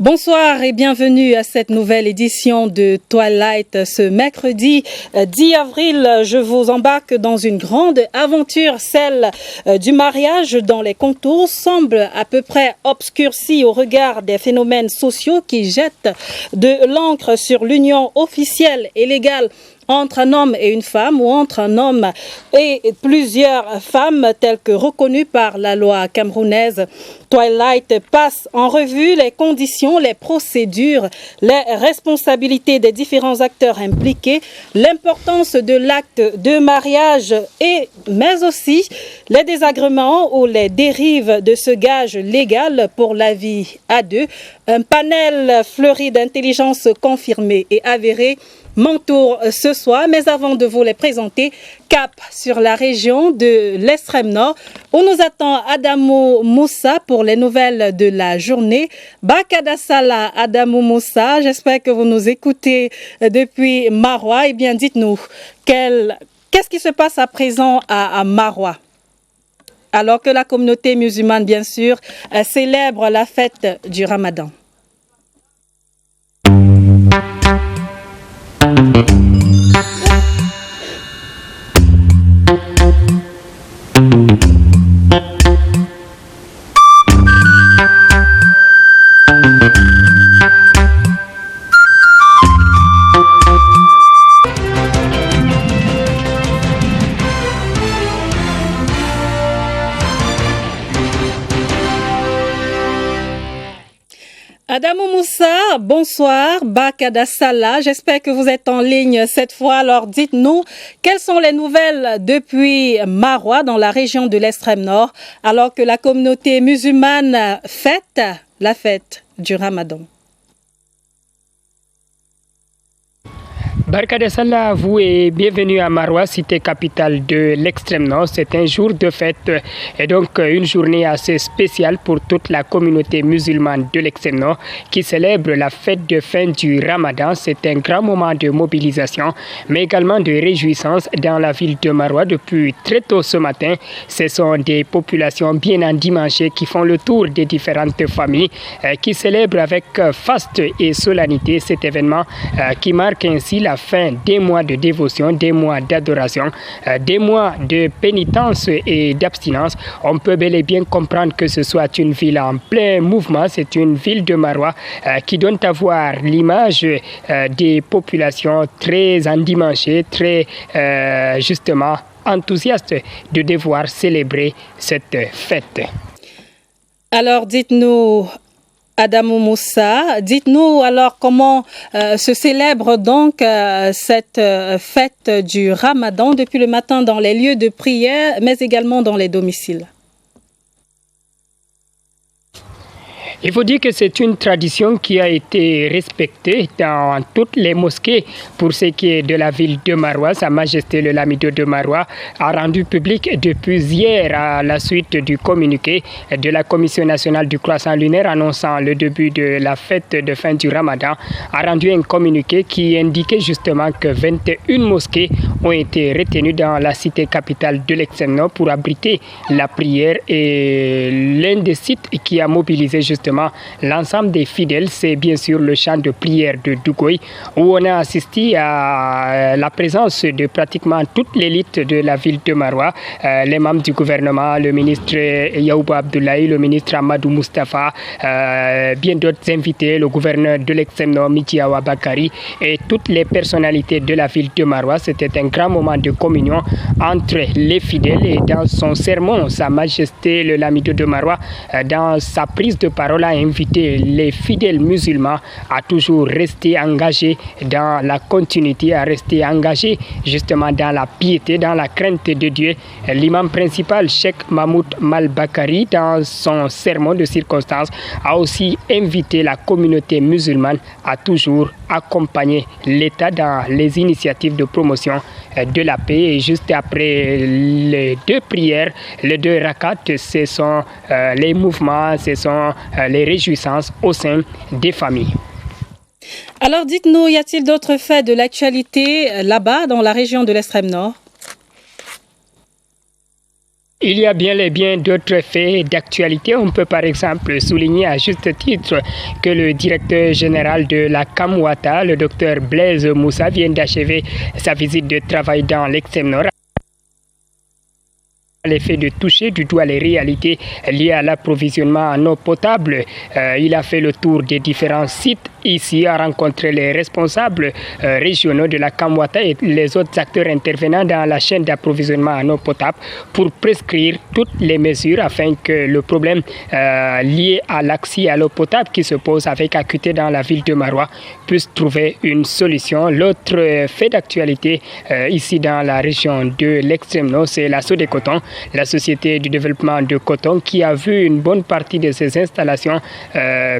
Bonsoir et bienvenue à cette nouvelle édition de Twilight. Ce mercredi 10 avril, je vous embarque dans une grande aventure, celle du mariage dont les contours semblent à peu près obscurcis au regard des phénomènes sociaux qui jettent de l'encre sur l'union officielle et légale entre un homme et une femme ou entre un homme et plusieurs femmes telles que reconnues par la loi camerounaise. Twilight passe en revue les conditions, les procédures, les responsabilités des différents acteurs impliqués, l'importance de l'acte de mariage mais aussi les désagréments ou les dérives de ce gage légal pour la vie à deux. Un panel fleuri d'intelligence confirmée et avérée m'entoure ce soir, mais avant de vous les présenter, cap sur la région de l'extrême nord où nous attend Adamou Moussa pour les nouvelles de la journée. Bakada Salah, Adamou Moussa, j'espère que vous nous écoutez depuis Maroua. Eh bien, dites-nous, qu'est-ce qui se passe à présent à Maroua? Alors que la communauté musulmane, bien sûr, célèbre la fête du Ramadan. Adamou Moussa, bonsoir. Bakada Salah, j'espère que vous êtes en ligne cette fois. Alors dites-nous, quelles sont les nouvelles depuis Maroua dans la région de l'extrême nord alors que la communauté musulmane fête la fête du Ramadan? Barkade Salah à vous et bienvenue à Maroua, cité capitale de l'extrême nord. C'est un jour de fête et donc une journée assez spéciale pour toute la communauté musulmane de l'extrême nord qui célèbre la fête de fin du Ramadan. C'est un grand moment de mobilisation mais également de réjouissance dans la ville de Maroua. Depuis très tôt ce matin, ce sont des populations bien endimanchées qui font le tour des différentes familles qui célèbrent avec faste et solennité cet événement qui marque ainsi la fin des mois de dévotion, des mois d'adoration, des mois de pénitence et d'abstinence. On peut bel et bien comprendre que ce soit une ville en plein mouvement. C'est une ville de Maroua qui donne à voir l'image des populations très endimanchées, très justement enthousiastes de devoir célébrer cette fête. Alors dites-nous, Adamou Moussa, dites-nous alors comment se célèbre donc cette fête du Ramadan depuis le matin dans les lieux de prière, mais également dans les domiciles. Il faut dire que c'est une tradition qui a été respectée dans toutes les mosquées pour ce qui est de la ville de Maroua. Sa Majesté le Lamido de Maroua a rendu public depuis hier à la suite du communiqué de la Commission nationale du croissant lunaire annonçant le début de la fête de fin du Ramadan, a rendu un communiqué qui indiquait justement que 21 mosquées ont été retenues dans la cité capitale de l'extrême nord pour abriter la prière et l'un des sites qui a mobilisé justement l'ensemble des fidèles, c'est bien sûr le champ de prière de Dougoy où on a assisté à la présence de pratiquement toute l'élite de la ville de Maroua, les membres du gouvernement, le ministre Yaouba Abdoulaye, le ministre Amadou Moustapha, bien d'autres invités, le gouverneur de l'extrême nord Midiawa Bakari et toutes les personnalités de la ville de Maroua. C'était un grand moment de communion entre les fidèles et dans son sermon, Sa Majesté le Lamido de Maroua, dans sa prise de parole, a invité les fidèles musulmans à toujours rester engagés dans la continuité, à rester engagés justement dans la piété, dans la crainte de Dieu. L'imam principal, Cheikh Mahmoud Mal-Bakari, dans son sermon de circonstance, a aussi invité la communauté musulmane à toujours accompagner l'État dans les initiatives de promotion de la paix. Et juste après les deux prières, les deux rakats, ce sont les mouvements, ce sont les réjouissances au sein des familles. Alors dites-nous, y a-t-il d'autres faits de l'actualité là-bas dans la région de l'extrême nord? Il y a bien et bien d'autres faits d'actualité. On peut par exemple souligner à juste titre que le directeur général de la Kamwata, le docteur Blaise Moussa, vient d'achever sa visite de travail dans l'extrême nord. L'effet de toucher du doigt les réalités liées à l'approvisionnement en eau potable. Il a fait le tour des différents sites ici, a rencontré les responsables régionaux de la Kamwata et les autres acteurs intervenant dans la chaîne d'approvisionnement en eau potable pour prescrire toutes les mesures afin que le problème lié à l'accès à l'eau potable qui se pose avec acuité dans la ville de Maroua puisse trouver une solution. L'autre fait d'actualité ici dans la région de l'extrême nord, c'est la Sodecoton, la société du développement de coton qui a vu une bonne partie de ses installations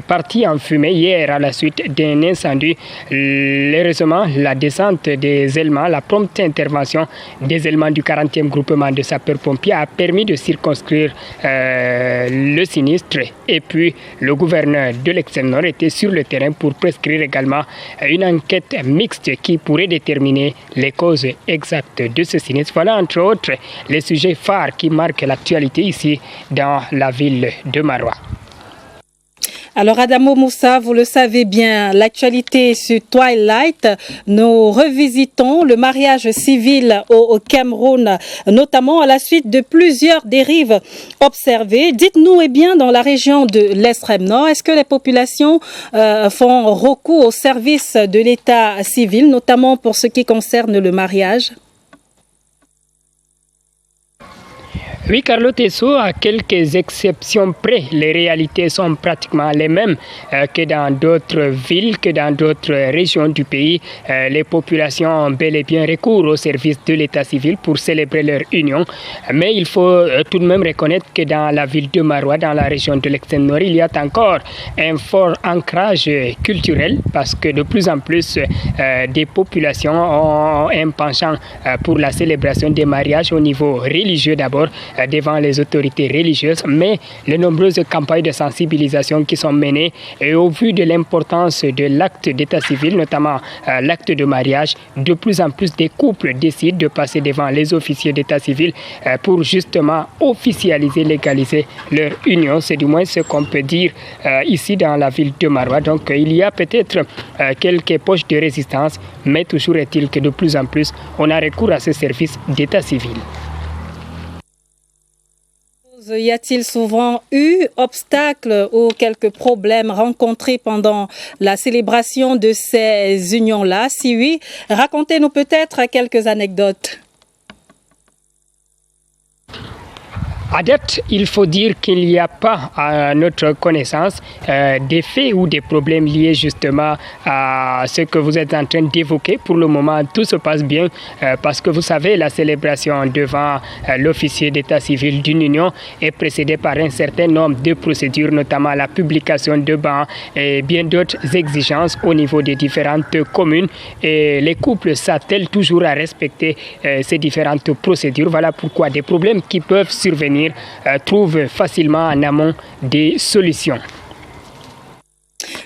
partie en fumée hier à la suite d'un incendie. Heureusement, la descente des éléments, la prompte intervention des éléments du 40e groupement de sapeurs-pompiers a permis de circonscrire le sinistre. Et puis, le gouverneur de l'extrême nord était sur le terrain pour prescrire également une enquête mixte qui pourrait déterminer les causes exactes de ce sinistre. Voilà, entre autres, les sujets phares qui marquent l'actualité ici dans la ville de Maroua. Alors Adamo Moussa, vous le savez bien, l'actualité sur Twilight, nous revisitons le mariage civil au Cameroun, notamment à la suite de plusieurs dérives observées. Dites-nous, eh bien, dans la région de l'extrême nord, est-ce que les populations font recours au service de l'état civil, notamment pour ce qui concerne le mariage? Oui, Carlo Tesso, à quelques exceptions près, les réalités sont pratiquement les mêmes que dans d'autres villes, que dans d'autres régions du pays. Les populations ont bel et bien recours au service de l'état civil pour célébrer leur union. Mais il faut tout de même reconnaître que dans la ville de Maroua, dans la région de l'extrême nord, il y a encore un fort ancrage culturel parce que de plus en plus des populations ont un penchant pour la célébration des mariages au niveau religieux d'abord, devant les autorités religieuses, mais les nombreuses campagnes de sensibilisation qui sont menées et au vu de l'importance de l'acte d'état civil, notamment l'acte de mariage, de plus en plus des couples décident de passer devant les officiers d'état civil pour justement officialiser, légaliser leur union. C'est du moins ce qu'on peut dire ici dans la ville de Maroua. Donc il y a peut-être quelques poches de résistance, mais toujours est-il que de plus en plus on a recours à ce service d'état civil. Y a-t-il souvent eu obstacles ou quelques problèmes rencontrés pendant la célébration de ces unions-là? Si oui, racontez-nous peut-être quelques anecdotes. À date, il faut dire qu'il n'y a pas, à notre connaissance, des faits ou des problèmes liés justement à ce que vous êtes en train d'évoquer. Pour le moment, tout se passe bien parce que vous savez, la célébration devant l'officier d'état civil d'une union est précédée par un certain nombre de procédures, notamment la publication de bans et bien d'autres exigences au niveau des différentes communes. Et les couples s'attellent toujours à respecter ces différentes procédures. Voilà pourquoi des problèmes qui peuvent survenir trouvent facilement en amont des solutions.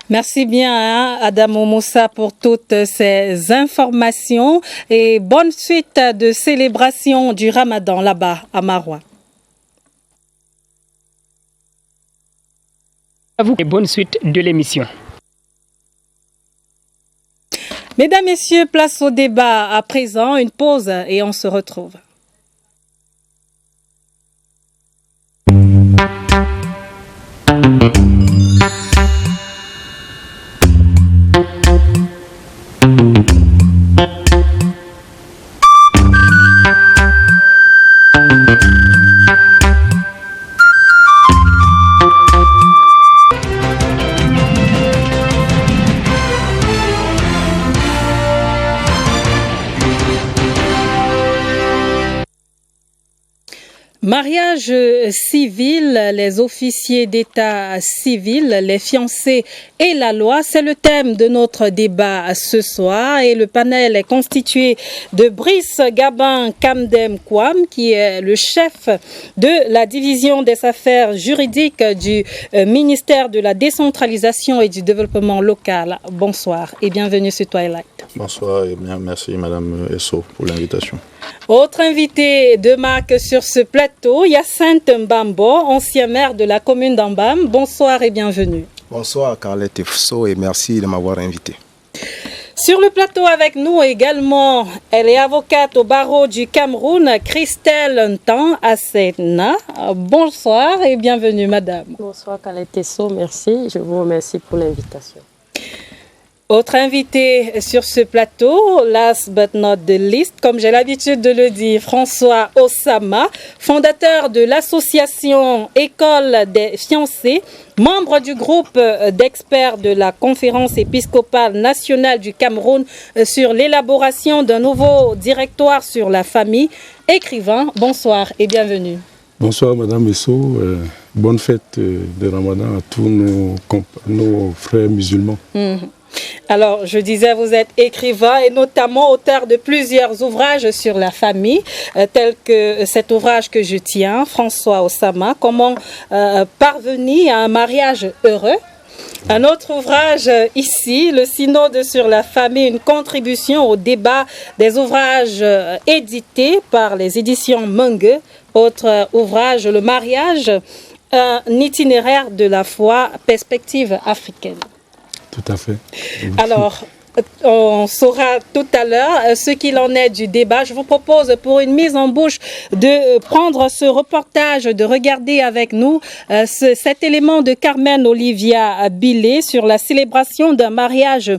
Merci bien Adamo Moussa pour toutes ces informations et bonne suite de célébration du Ramadan là-bas à Maroua. À vous et bonne suite de l'émission. Mesdames, Messieurs, place au débat à présent, une pause et on se retrouve. Mariage civil, les officiers d'état civil, les fiancés et la loi, c'est le thème de notre débat ce soir et le panel est constitué de Brice Gabin Kamdem Kwam qui est le chef de la division des affaires juridiques du ministère de la décentralisation et du développement local. Bonsoir et bienvenue sur Twilight. Bonsoir et bien merci Madame Esso pour l'invitation. Autre invité de marque sur ce plateau, Hyacinthe Mbambo, ancien maire de la commune d'Ambam. Bonsoir et bienvenue. Bonsoir Carlette Fusso et merci de m'avoir invité. Sur le plateau avec nous également, elle est avocate au barreau du Cameroun, Christelle Ntan Asena. Bonsoir et bienvenue madame. Bonsoir Carlette Fusso, merci. Je vous remercie pour l'invitation. Autre invité sur ce plateau, last but not the least, comme j'ai l'habitude de le dire, François Osama, fondateur de l'association École des fiancés, membre du groupe d'experts de la conférence épiscopale nationale du Cameroun sur l'élaboration d'un nouveau directoire sur la famille, écrivain. Bonsoir et bienvenue. Bonsoir Madame Esso, bonne fête de Ramadan à tous nos frères musulmans. Alors, je disais, vous êtes écrivain et notamment auteur de plusieurs ouvrages sur la famille, tels que cet ouvrage que je tiens, François Osama, Comment parvenir à un mariage heureux. Un autre ouvrage ici, le Synode sur la famille, une contribution au débat des ouvrages édités par les éditions Mungue. Autre ouvrage, Le mariage, un itinéraire de la foi, perspective africaine. Tout à fait. Alors, on saura tout à l'heure ce qu'il en est du débat. Je vous propose pour une mise en bouche de prendre ce reportage, de regarder avec nous cet élément de Carmen Olivia Billet sur la célébration d'un mariage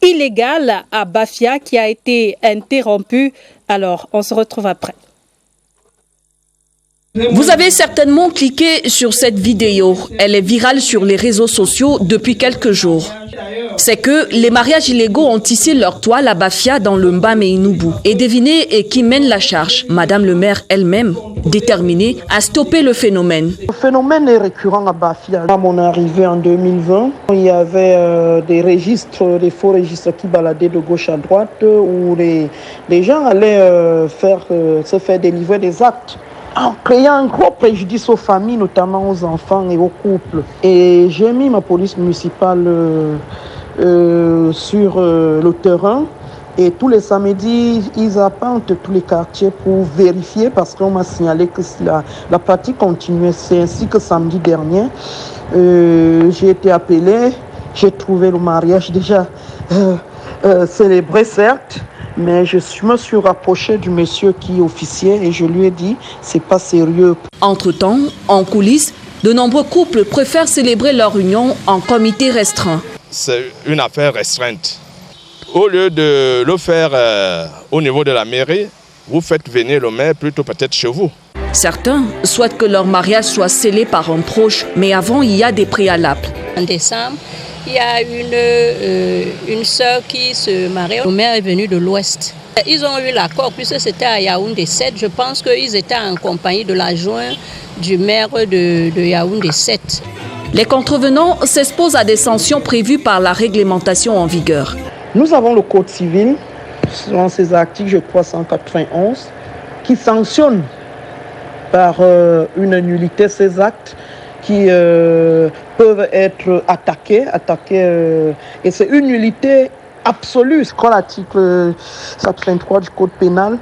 illégal à Bafia qui a été interrompu. Alors, on se retrouve après. Vous avez certainement cliqué sur cette vidéo. Elle est virale sur les réseaux sociaux depuis quelques jours. C'est que les mariages illégaux ont tissé leur toile à Bafia dans le Mbam et Inubu. Et devinez qui mène la charge? Madame le maire elle-même, déterminée à stopper le phénomène. Le phénomène est récurrent à Bafia. À mon arrivée en 2020, il y avait des registres, des faux registres qui baladaient de gauche à droite où les gens allaient se faire délivrer des actes, en créant un gros préjudice aux familles, notamment aux enfants et aux couples. Et j'ai mis ma police municipale sur le terrain. Et tous les samedis, ils apportent tous les quartiers pour vérifier parce qu'on m'a signalé que la pratique continuait. C'est ainsi que samedi dernier, j'ai été appelé, j'ai trouvé le mariage déjà célébré certes, mais je me suis rapproché du monsieur qui est officier et je lui ai dit, c'est pas sérieux. Entre-temps, en coulisses, de nombreux couples préfèrent célébrer leur union en comité restreint. C'est une affaire restreinte. Au lieu de le faire au niveau de la mairie, vous faites venir le maire plutôt peut-être chez vous. Certains souhaitent que leur mariage soit scellé par un proche, mais avant, il y a des préalables. En décembre, il y a une sœur qui se marie. Le maire est venu de l'Ouest. Ils ont eu l'accord, puisque c'était à Yaoundé 7. Je pense qu'ils étaient en compagnie de l'adjoint du maire de Yaoundé 7. Les contrevenants s'exposent à des sanctions prévues par la réglementation en vigueur. Nous avons le Code civil, selon ses articles, je crois 191, qui sanctionne par une nullité ces actes qui peuvent être attaqués et c'est une nullité absolue. Quand l'article 123 du Code pénal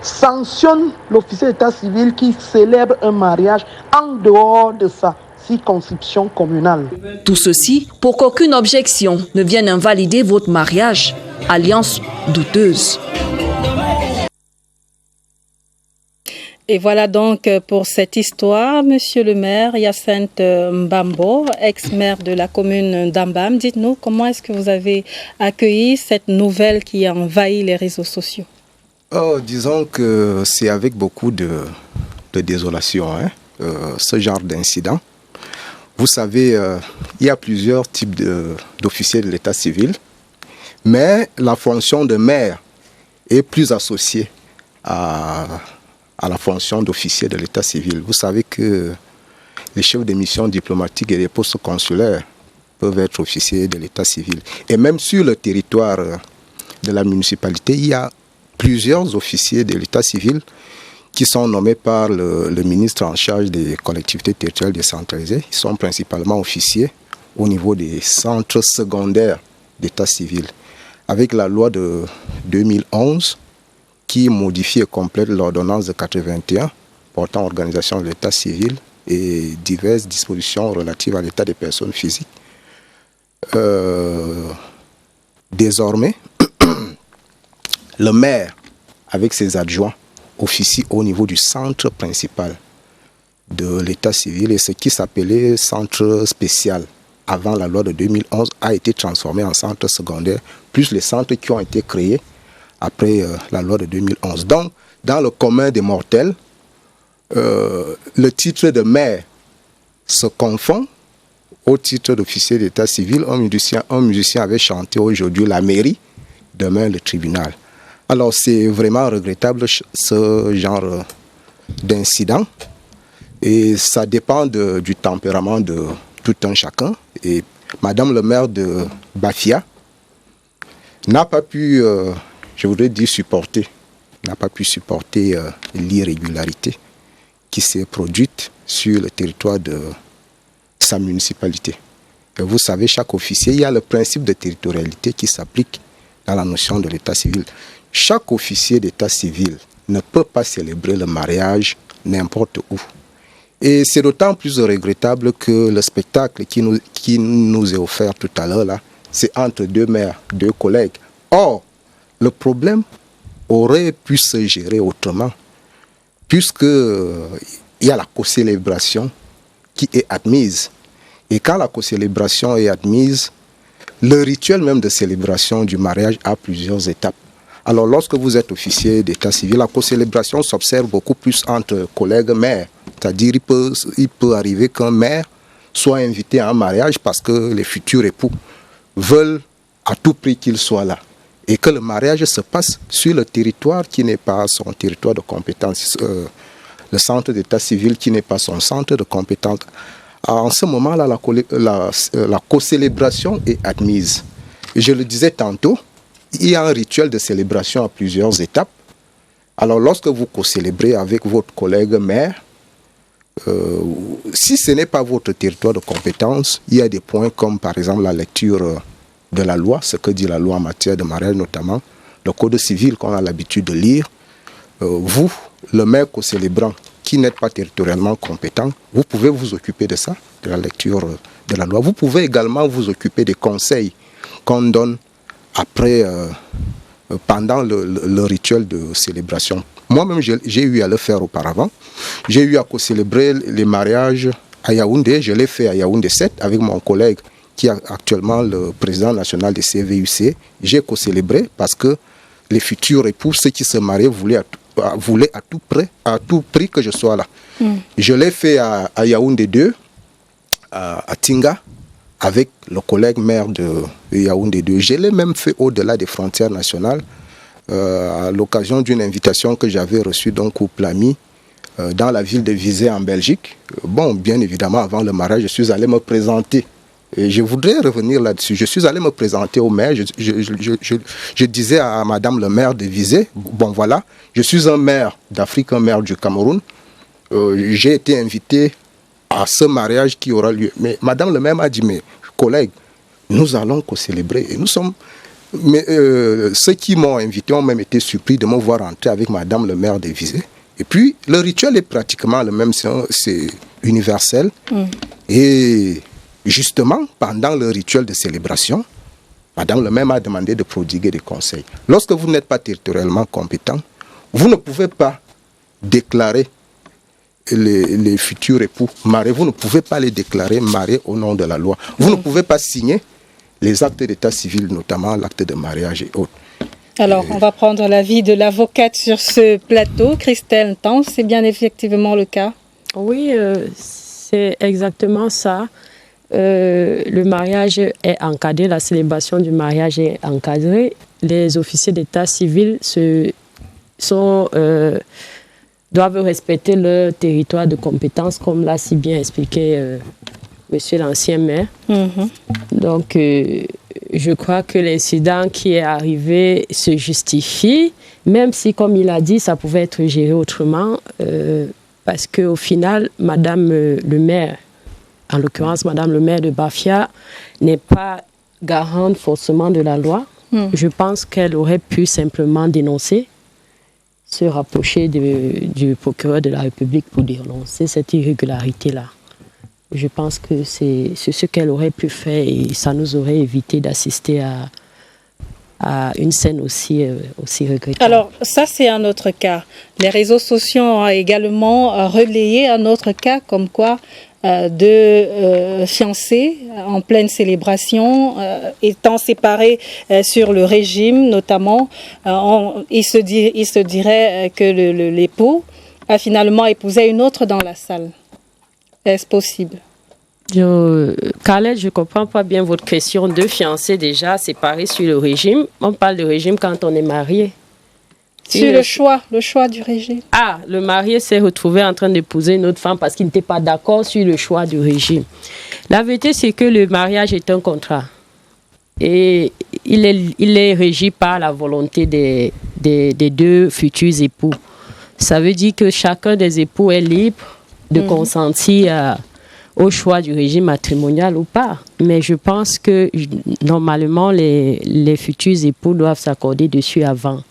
sanctionne l'officier d'état civil qui célèbre un mariage en dehors de sa circonscription communale. Tout ceci pour qu'aucune objection ne vienne invalider votre mariage. Alliance douteuse. Et voilà donc pour cette histoire, monsieur le maire Hyacinthe Mbambo, ex-maire de la commune d'Ambam. Dites-nous, comment est-ce que vous avez accueilli cette nouvelle qui a envahi les réseaux sociaux? Disons que c'est avec beaucoup de désolation, ce genre d'incident. Vous savez, il y a plusieurs types d'officiers de l'état civil, mais la fonction de maire est plus associée à la fonction d'officier de l'état civil. Vous savez que les chefs de mission diplomatiques et les postes consulaires peuvent être officiers de l'état civil. Et même sur le territoire de la municipalité, il y a plusieurs officiers de l'état civil qui sont nommés par le ministre en charge des collectivités territoriales décentralisées. Ils sont principalement officiers au niveau des centres secondaires d'état civil. Avec la loi de 2011, qui modifie et complète l'ordonnance de 81 portant organisation de l'état civil et diverses dispositions relatives à l'état des personnes physiques. Désormais, le maire, avec ses adjoints, officie au niveau du centre principal de l'état civil, et ce qui s'appelait centre spécial avant la loi de 2011 a été transformé en centre secondaire, plus les centres qui ont été créés après la loi de 2011. Donc, dans le commun des mortels, le titre de maire se confond au titre d'officier d'état civil. Un musicien avait chanté aujourd'hui la mairie, demain le tribunal. Alors c'est vraiment regrettable ce genre d'incident, et ça dépend du tempérament de tout un chacun. Et Madame le maire de Bafia n'a pas pu, je voudrais dire supporter l'irrégularité qui s'est produite sur le territoire de sa municipalité. Et vous savez, chaque officier, il y a le principe de territorialité qui s'applique dans la notion de l'état civil. Chaque officier d'état civil ne peut pas célébrer le mariage n'importe où. Et c'est d'autant plus regrettable que le spectacle qui nous est offert tout à l'heure, là, c'est entre deux maires, deux collègues. Or, le problème aurait pu se gérer autrement, puisqu'il y a la co-célébration qui est admise. Et quand la co-célébration est admise, le rituel même de célébration du mariage a plusieurs étapes. Alors, lorsque vous êtes officier d'état civil, la co-célébration s'observe beaucoup plus entre collègues maires. C'est-à-dire, il peut arriver qu'un maire soit invité à un mariage parce que les futurs époux veulent à tout prix qu'il soit là. Et que le mariage se passe sur le territoire qui n'est pas son territoire de compétence, le centre d'état civil qui n'est pas son centre de compétence. En ce moment-là, la co-célébration est admise. Et je le disais tantôt, il y a un rituel de célébration à plusieurs étapes. Alors, lorsque vous co-célébrez avec votre collègue maire, si ce n'est pas votre territoire de compétence, il y a des points comme par exemple la lecture de la loi, ce que dit la loi en matière de mariage notamment, le code civil qu'on a l'habitude de lire. Vous, le maire co-célébrant, qui n'êtes pas territorialement compétent, vous pouvez vous occuper de ça, de la lecture de la loi. Vous pouvez également vous occuper des conseils qu'on donne après, pendant le rituel de célébration. Moi-même, j'ai eu à le faire auparavant. J'ai eu à co-célébrer les mariages à Yaoundé. Je l'ai fait à Yaoundé 7 avec mon collègue qui est actuellement le président national des CVUC. J'ai co-célébré parce que les futurs époux, ceux qui se mariaient, voulaient à tout prix que je sois là. Je l'ai fait à Yaoundé 2, à Tinga, avec le collègue maire de Yaoundé 2. Je l'ai même fait au-delà des frontières nationales, à l'occasion d'une invitation que j'avais reçue donc au Plami, dans la ville de Visé en Belgique. Bon, bien évidemment, avant le mariage, je suis allé me présenter. Et je voudrais revenir là-dessus. Je suis allé me présenter au maire. Je disais à Madame le maire de Visé, bon voilà, je suis un maire d'Afrique, un maire du Cameroun. J'ai été invité à ce mariage qui aura lieu. Mais Madame le maire m'a dit, mes collègues, nous allons co-célébrer. Et nous sommes... Mais ceux qui m'ont invité ont même été surpris de me voir entrer avec Madame le maire de Visé. Et puis, le rituel est pratiquement le même, c'est universel. Et justement, pendant le rituel de célébration, Madame le maire m'a demandé de prodiguer des conseils. Lorsque vous n'êtes pas territorialement compétent, vous ne pouvez pas déclarer les futurs époux mariés. Vous ne pouvez pas les déclarer mariés au nom de la loi. Vous ne pouvez pas signer les actes d'état civil, notamment l'acte de mariage et autres. Alors, on va prendre l'avis de l'avocate sur ce plateau. Christelle Tan, c'est bien effectivement le cas? Oui, c'est exactement ça. Le mariage est encadré, la célébration du mariage est encadrée. Les officiers d'état civil doivent respecter leur territoire de compétence, comme l'a si bien expliqué monsieur l'ancien maire. Donc, je crois que l'incident qui est arrivé se justifie, même si, comme il a dit, ça pouvait être géré autrement, parce qu'au final, Madame le maire, en l'occurrence Madame le maire de Bafia, n'est pas garante forcément de la loi. Je pense qu'elle aurait pu simplement dénoncer se rapprocher du procureur de la République pour dénoncer cette irrégularité-là. Je pense que c'est ce qu'elle aurait pu faire et ça nous aurait évité d'assister à une scène aussi regrettable. Alors, ça, c'est un autre cas. Les réseaux sociaux ont également relayé un autre cas comme quoi de fiancés en pleine célébration, étant séparés sur le régime notamment, il se dirait que l'époux a finalement épousé une autre dans la salle. Est-ce possible? Khaled, je ne comprends pas bien votre question. Deux fiancés déjà séparés sur le régime. On parle de régime quand on est marié. Sur le choix du régime. Ah, le marié s'est retrouvé en train d'épouser une autre femme parce qu'il n'était pas d'accord sur le choix du régime. La vérité, c'est que le mariage est un contrat. Et il est régi par la volonté des deux futurs époux. Ça veut dire que chacun des époux est libre de consentir au choix du régime matrimonial ou pas. Mais je pense que normalement, les futurs époux doivent s'accorder dessus avant.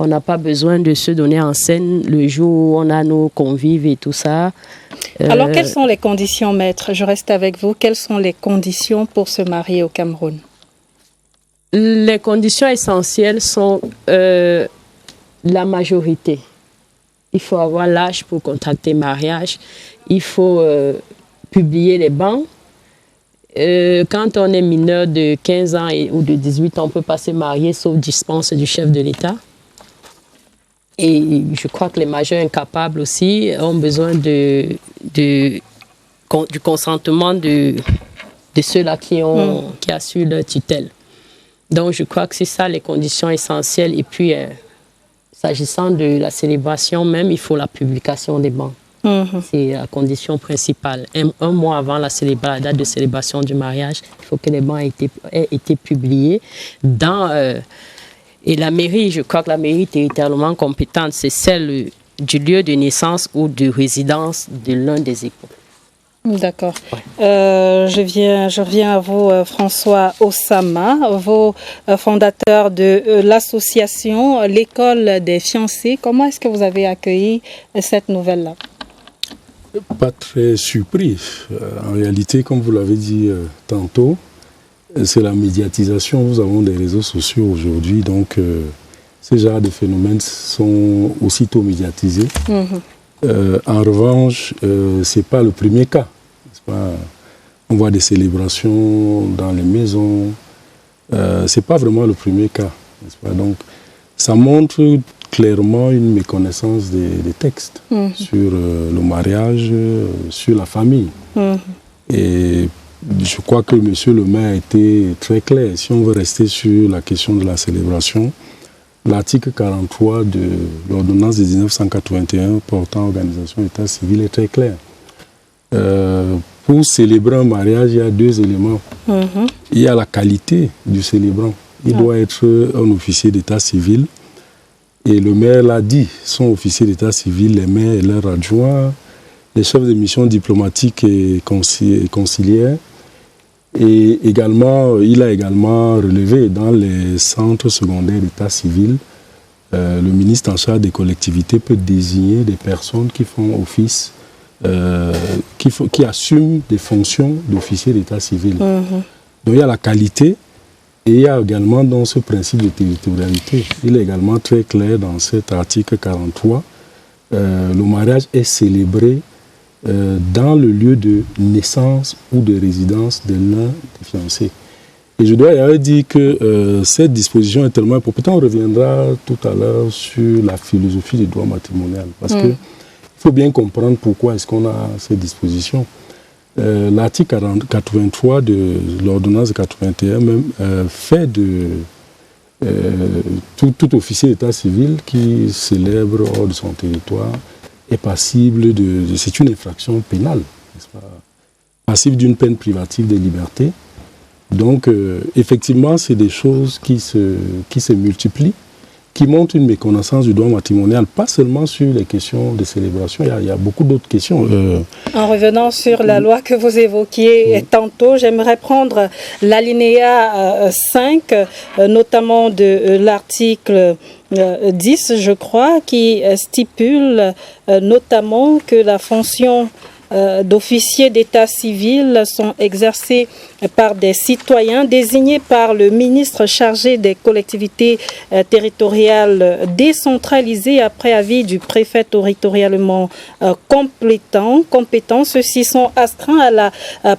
On n'a pas besoin de se donner en scène le jour où on a nos convives et tout ça. Alors, quelles sont les conditions, maître? Je reste avec vous. Quelles sont les conditions pour se marier au Cameroun? Les conditions essentielles sont la majorité. Il faut avoir l'âge pour contracter mariage. Il faut publier les bans. Quand on est mineur de 15 ans ou de 18 ans, on ne peut pas se marier sauf dispense du chef de l'État. Et je crois que les majeurs incapables aussi ont besoin du consentement de ceux-là qui assurent leur tutelle. Donc je crois que c'est ça les conditions essentielles. Et puis, s'agissant de la célébration même, il faut la publication des bans. C'est la condition principale. Un mois avant la date de célébration du mariage, il faut que les bans aient été publiés et la mairie, je crois que la mairie territorialement compétente, c'est celle du lieu de naissance ou de résidence de l'un des époux. D'accord. Je reviens à vous, François Osama, vos fondateurs de l'association L'école des fiancés. Comment est-ce que vous avez accueilli cette nouvelle-là? Pas très surpris. En réalité, comme vous l'avez dit tantôt, c'est la médiatisation. Nous avons des réseaux sociaux aujourd'hui, donc ces genres de phénomènes sont aussitôt médiatisés. En revanche, ce n'est pas le premier cas. On voit des célébrations dans les maisons. Ce n'est pas vraiment le premier cas. Donc, ça montre clairement une méconnaissance des textes sur le mariage, sur la famille. Et je crois que M. le maire a été très clair. Si on veut rester sur la question de la célébration, l'article 43 de l'ordonnance de 1981 portant organisation d'état civil est très clair. Pour célébrer un mariage, il y a deux éléments. Il y a la qualité du célébrant. Il doit être un officier d'état civil. Et le maire l'a dit, son officier d'état civil, les maires et leurs adjoints, les chefs de mission diplomatiques et consilières. Et également, il a également relevé dans les centres secondaires d'état civil, le ministre en charge des collectivités peut désigner des personnes qui font office, qui assument des fonctions d'officier d'état civil. Donc il y a la qualité et il y a également dans ce principe de territorialité. Il est également très clair dans cet article 43. Le mariage est célébré dans le lieu de naissance ou de résidence de l'un des fiancés. Et je dois d'ailleurs dire que cette disposition est tellement importante. On reviendra tout à l'heure sur la philosophie du droit matrimonial. Parce qu'il faut bien comprendre pourquoi est-ce qu'on a cette disposition. L'article 83 de l'ordonnance de 81 même fait de tout officier d'état civil qui célèbre hors de son territoire est passible c'est une infraction pénale, n'est-ce pas, passible d'une peine privative de liberté. Donc, effectivement, c'est des choses qui se multiplient, qui montre une méconnaissance du droit matrimonial, pas seulement sur les questions de célébration, il y a beaucoup d'autres questions. En revenant sur la loi que vous évoquiez tantôt, j'aimerais prendre l'alinéa 5, notamment de l'article 10, je crois, qui stipule notamment que la fonction d'officiers d'état civil sont exercés par des citoyens désignés par le ministre chargé des collectivités territoriales décentralisées après avis du préfet territorialement compétent. Ceux-ci sont astreints à la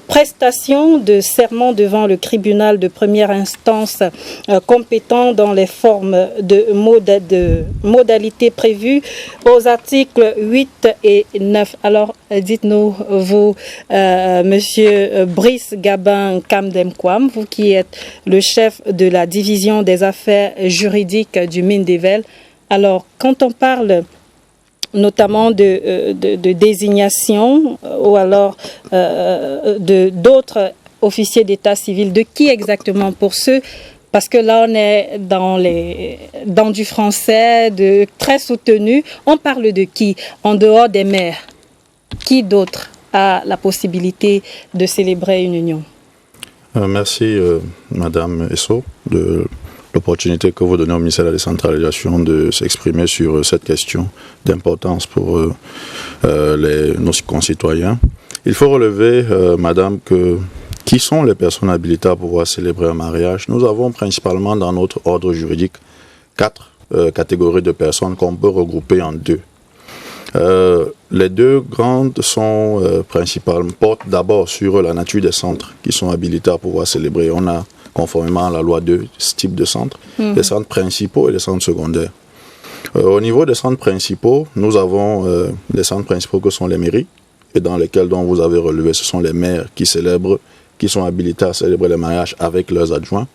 prestation de serment devant le tribunal de première instance compétent dans les formes de modalités prévues aux articles 8 et 9. Alors, dites-nous, vous, Monsieur Brice Gabin Kamdemkwam, vous qui êtes le chef de la division des affaires juridiques du Mindeville. Alors, quand on parle notamment de désignation ou alors d'autres officiers d'état civil, de qui exactement pour ceux? Parce que là, on est dans du français très soutenu. On parle de qui? En dehors des maires, qui d'autre a la possibilité de célébrer une union? Merci, Madame Esso, de l'opportunité que vous donnez au ministère de la décentralisation de s'exprimer sur cette question d'importance pour nos concitoyens. Il faut relever, Madame, qui sont les personnes habilitées à pouvoir célébrer un mariage. Nous avons principalement dans notre ordre juridique 4 catégories de personnes qu'on peut regrouper en 2. Les 2 grandes sont principalement, portent d'abord sur la nature des centres qui sont habilités à pouvoir célébrer. On a, conformément à la loi 2, ce type de centres, les centres principaux et les centres secondaires. Au niveau des centres principaux, nous avons les centres principaux que sont les mairies, et dans lesquels dont vous avez relevé, ce sont les maires qui sont habilités à célébrer les mariages avec leurs adjoints.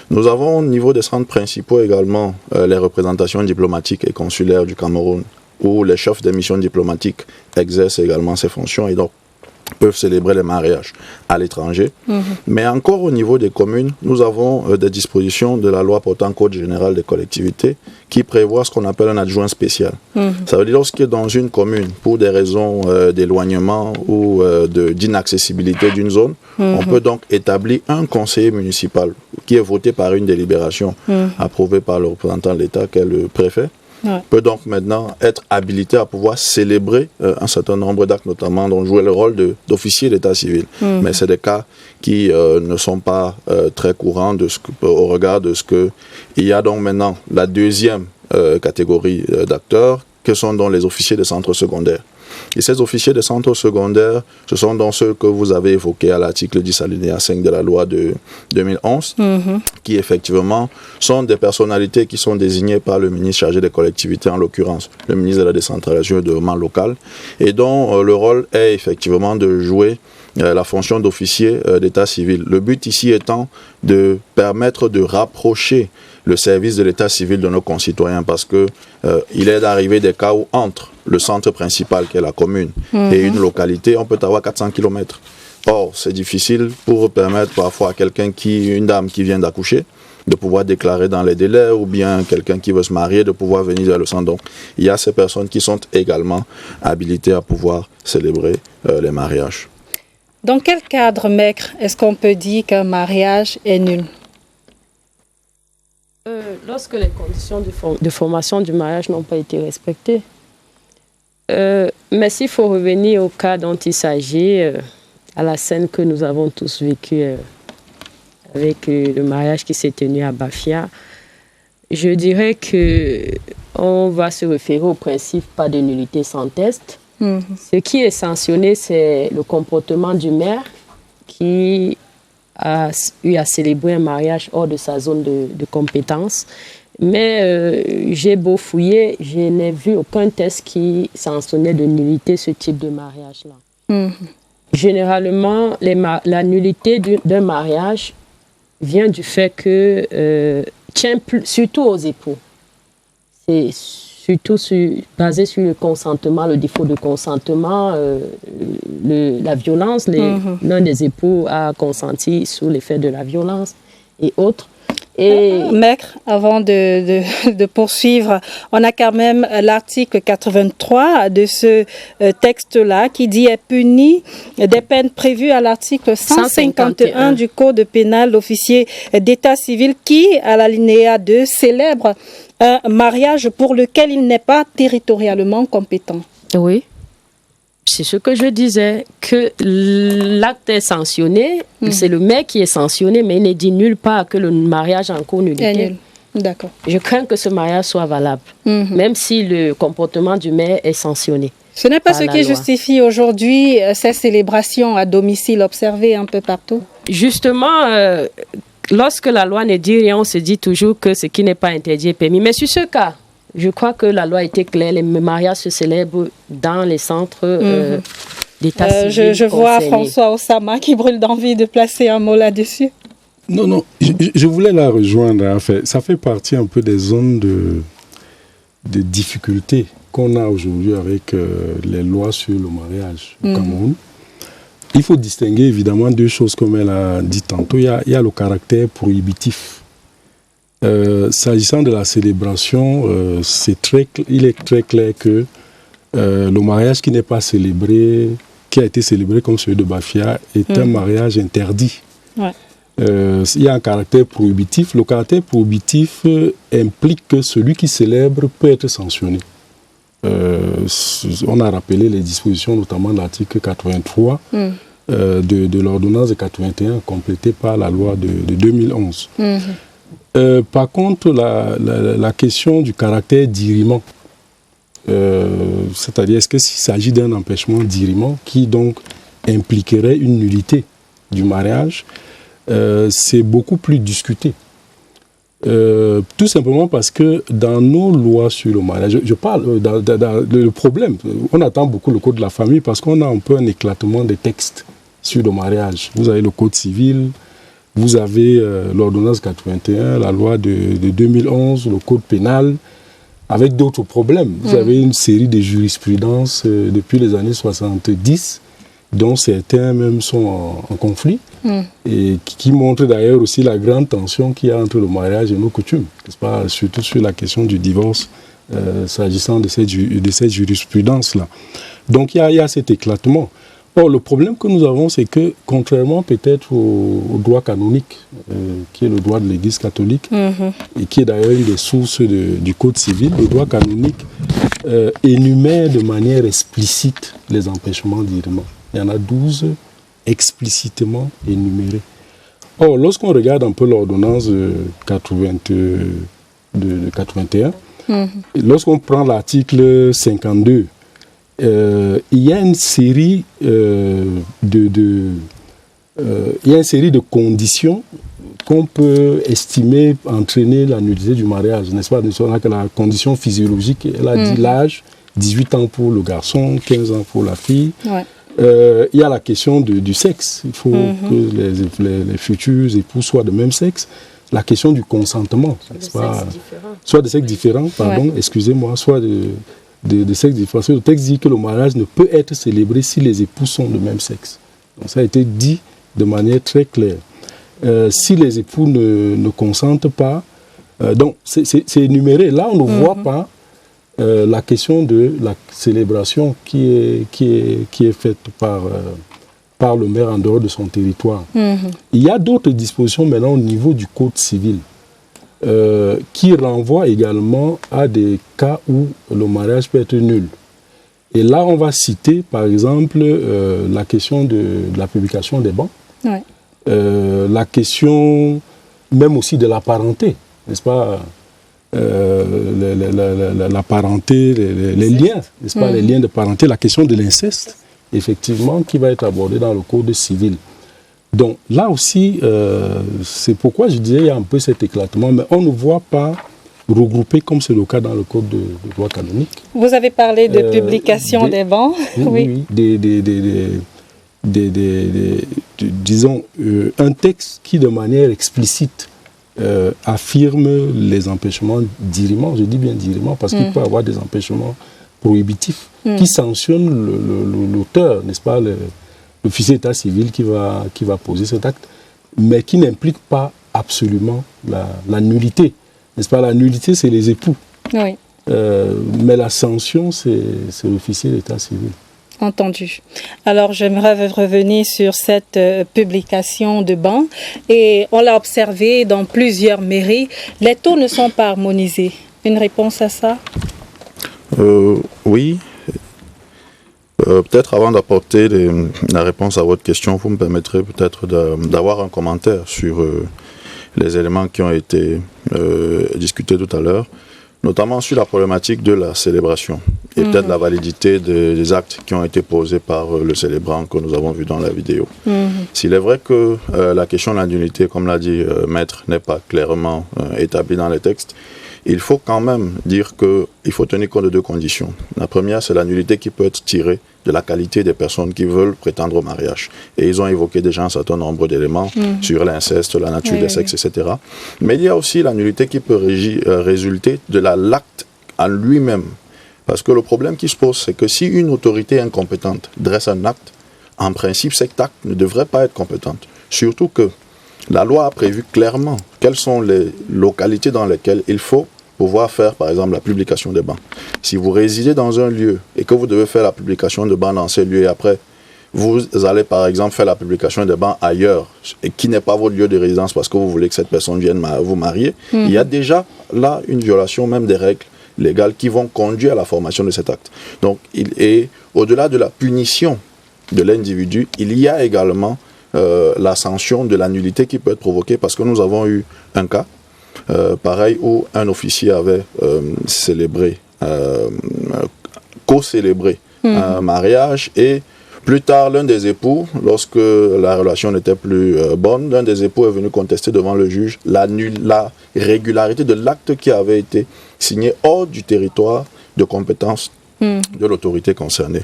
Nous avons au niveau des centres principaux également les représentations diplomatiques et consulaires du Cameroun, où les chefs des missions diplomatiques exercent également ces fonctions et donc peuvent célébrer les mariages à l'étranger. Mais encore au niveau des communes, nous avons des dispositions de la loi portant code général des collectivités qui prévoit ce qu'on appelle un adjoint spécial. Ça veut dire lorsque dans une commune, pour des raisons d'éloignement ou d'inaccessibilité d'une zone, on peut donc établir un conseiller municipal qui est voté par une délibération approuvée par le représentant de l'État, qui est le préfet. Peut donc maintenant être habilité à pouvoir célébrer un certain nombre d'actes, notamment dont jouer le rôle d'officier d'état civil. Mais c'est des cas qui ne sont pas très courants au regard de ce que il y a donc maintenant la deuxième catégorie d'acteurs, que sont donc les officiers des centres secondaires. Et ces officiers des centres secondaires, ce sont donc ceux que vous avez évoqués à l'article 10 alinéa 5 de la loi de 2011, qui effectivement sont des personnalités qui sont désignées par le ministre chargé des collectivités, en l'occurrence le ministre de la décentralisation et du développement local, et dont le rôle est effectivement de jouer la fonction d'officier d'état civil. Le but ici étant de permettre de rapprocher le service de l'état civil de nos concitoyens, parce que il est d'arriver des cas où entre le centre principal qui est la commune et une localité, on peut avoir 400 km. Or, c'est difficile pour permettre parfois à une dame qui vient d'accoucher, de pouvoir déclarer dans les délais, ou bien quelqu'un qui veut se marier, de pouvoir venir vers le centre. Donc, il y a ces personnes qui sont également habilitées à pouvoir célébrer les mariages. Dans quel cadre, maître, est-ce qu'on peut dire qu'un mariage est nul? Lorsque les conditions de formation du mariage n'ont pas été respectées. Mais s'il faut revenir au cas dont il s'agit, à la scène que nous avons tous vécue avec le mariage qui s'est tenu à Bafia, je dirais qu'on va se référer au principe pas de nullité sans test. Ce qui est sanctionné, c'est le comportement du maire qui a eu à célébrer un mariage hors de sa zone de compétence. Mais j'ai beau fouiller, je n'ai vu aucun test qui sanctionnait de nullité ce type de mariage-là. Généralement, la nullité d'un mariage vient du fait que tient surtout aux époux. C'est surtout basé sur le consentement, le défaut de consentement, la violence. L'un des époux a consenti sous l'effet de la violence et autres. Et Maître, avant de poursuivre, on a quand même l'article 83 de ce texte-là qui dit est puni des peines prévues à l'article 151 du Code pénal d'officier d'état civil qui, à l'alinéa 2, célèbre un mariage pour lequel il n'est pas territorialement compétent. Oui. C'est ce que je disais, que l'acte est sanctionné, c'est le maire qui est sanctionné, mais il n'est dit nulle part que le mariage en cours nullité. D'accord. Je crains que ce mariage soit valable, même si le comportement du maire est sanctionné. Ce n'est pas ce qui justifie aujourd'hui ces célébrations à domicile observées un peu partout. Justement, lorsque la loi ne dit rien, on se dit toujours que ce qui n'est pas interdit est permis. Mais sur ce cas, je crois que la loi était claire. Les mariages se célèbrent dans les centres d'état civil. Je vois François Osama qui brûle d'envie de placer un mot là-dessus. Non, je voulais la rejoindre. En fait. Ça fait partie un peu des zones de difficultés qu'on a aujourd'hui avec les lois sur le mariage au Cameroun. Il faut distinguer évidemment deux choses, comme elle a dit tantôt. Il y a le caractère prohibitif. S'agissant de la célébration, il est très clair que le mariage qui n'est pas célébré, qui a été célébré comme celui de Bafia, est un mariage interdit. Ouais. Il y a un caractère prohibitif. Le caractère prohibitif implique que celui qui célèbre peut être sanctionné. On a rappelé les dispositions, notamment de l'article 83 de l'ordonnance de 81, complétée par la loi de 2011. Par contre, la question du caractère d'irriment, c'est-à-dire est-ce qu'il s'agit d'un empêchement d'irriment qui donc impliquerait une nullité du mariage, c'est beaucoup plus discuté. Tout simplement parce que dans nos lois sur le mariage, je parle le problème, on attend beaucoup le code de la famille parce qu'on a un peu un éclatement des textes sur le mariage. Vous avez le code civil, vous avez l'ordonnance 81, la loi de 2011, le code pénal, avec d'autres problèmes. Vous avez une série de jurisprudences depuis les années 70, dont certains même sont en conflit, et qui montrent d'ailleurs aussi la grande tension qu'il y a entre le mariage et nos coutumes, n'est-ce pas, surtout sur la question du divorce, s'agissant de cette jurisprudence-là. Donc il y a cet éclatement. Or, le problème que nous avons, c'est que, contrairement peut-être au droit canonique, qui est le droit de l'Église catholique, et qui est d'ailleurs une des sources du Code civil, le droit canonique énumère de manière explicite les empêchements d'irriment. Il y en a 12 explicitement énumérés. Or, lorsqu'on regarde un peu l'ordonnance de 81, lorsqu'on prend l'article 52, il y a une série de conditions qu'on peut estimer entraîner la nullité du mariage, n'est-ce pas? On a que la condition physiologique, elle a dit l'âge, 18 ans pour le garçon, 15 ans pour la fille. Ouais. Il y a la question du sexe. Il faut que les futurs époux soient de même sexe. La question du consentement, n'est-ce pas? Soit de sexe différent, pardon, excusez-moi, soit de sexe différent. Le texte dit que le mariage ne peut être célébré si les époux sont de même sexe. Donc ça a été dit de manière très claire. Si les époux ne consentent pas, donc c'est énuméré. Là, on ne voit pas la question de la célébration qui est faite par le maire en dehors de son territoire. Il y a d'autres dispositions maintenant au niveau du Code civil qui renvoient également à des cas où le mariage peut être nul. Et là, on va citer, par exemple, la question de la publication des bans, la question même aussi de la parenté, n'est-ce pas? La parenté, les liens, n'est-ce pas, les liens de parenté, la question de l'inceste, effectivement, qui va être abordée dans le Code civil. Donc là aussi, c'est pourquoi je disais il y a un peu cet éclatement, mais on ne voit pas regroupé comme c'est le cas dans le Code de droit canonique. Vous avez parlé de publication des bans. Oui. Disons, un texte qui de manière explicite affirme les empêchements d'irriment, je dis bien d'irriment parce qu'il peut y avoir des empêchements prohibitifs qui sanctionnent l'auteur, n'est-ce pas, l'officier d'état civil qui va poser cet acte, mais qui n'implique pas absolument la nullité. N'est-ce pas? La nullité, c'est les époux. Oui. Mais la sanction, c'est l'officier d'état civil. Entendu. Alors, j'aimerais revenir sur cette publication de ban. Et on l'a observé dans plusieurs mairies, les taux ne sont pas harmonisés. Une réponse à ça? Oui. Peut-être avant d'apporter la réponse à votre question, vous me permettrez peut-être d'avoir un commentaire sur les éléments qui ont été discutés tout à l'heure, notamment sur la problématique de la célébration et peut-être la validité des actes qui ont été posés par le célébrant que nous avons vu dans la vidéo. S'il est vrai que la question de la nullité, comme l'a dit Maître, n'est pas clairement établie dans les textes, il faut quand même dire qu'il faut tenir compte de deux conditions. La première, c'est la nullité qui peut être tirée de la qualité des personnes qui veulent prétendre au mariage. Et ils ont évoqué déjà un certain nombre d'éléments sur l'inceste, la nature des sexes, etc. Mais il y a aussi la nullité qui peut résulter de l'acte en lui-même. Parce que le problème qui se pose, c'est que si une autorité incompétente dresse un acte, en principe, cet acte ne devrait pas être compétente. Surtout que la loi a prévu clairement quelles sont les localités dans lesquelles il faut pouvoir faire, par exemple, la publication des bans. Si vous résidez dans un lieu et que vous devez faire la publication de bans dans ces lieux et après, vous allez, par exemple, faire la publication des bans ailleurs et qui n'est pas votre lieu de résidence parce que vous voulez que cette personne vienne vous marier, il y a déjà là une violation même des règles légales qui vont conduire à la formation de cet acte. Donc, au-delà de la punition de l'individu, il y a également la sanction de la nullité qui peut être provoquée parce que nous avons eu un cas pareil où un officier avait co-célébré un mariage et plus tard l'un des époux, lorsque la relation n'était plus bonne, l'un des époux est venu contester devant le juge la régularité de l'acte qui avait été signé hors du territoire de compétence de l'autorité concernée.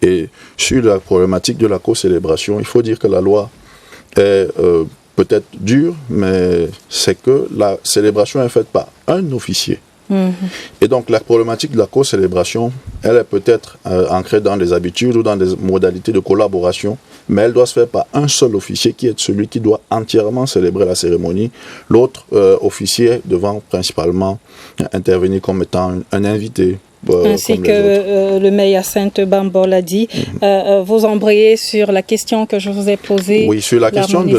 Et sur la problématique de la co-célébration, il faut dire que la loi est peut-être dure, mais c'est que la célébration est faite par un officier. Et donc la problématique de la co-célébration, elle est peut-être ancrée dans des habitudes ou dans des modalités de collaboration, mais elle doit se faire par un seul officier qui est celui qui doit entièrement célébrer la cérémonie. L'autre officier devant principalement intervenir comme étant un invité. Ainsi que le maire Hyacinthe Bambo l'a dit. Vous embrayez sur la question que je vous ai posée. Oui, sur la question de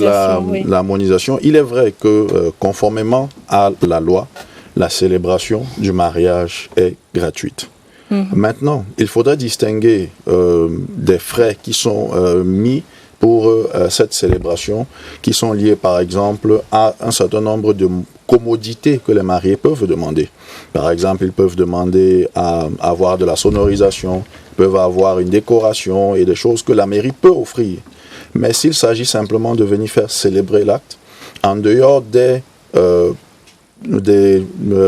l'harmonisation, il est vrai que conformément à la loi, la célébration du mariage est gratuite. Maintenant, il faudrait distinguer des frais qui sont mis pour cette célébration, qui sont liés par exemple à un certain nombre de commodités que les mariés peuvent demander. Par exemple, ils peuvent demander à avoir de la sonorisation, ils peuvent avoir une décoration et des choses que la mairie peut offrir. Mais s'il s'agit simplement de venir faire célébrer l'acte, en dehors des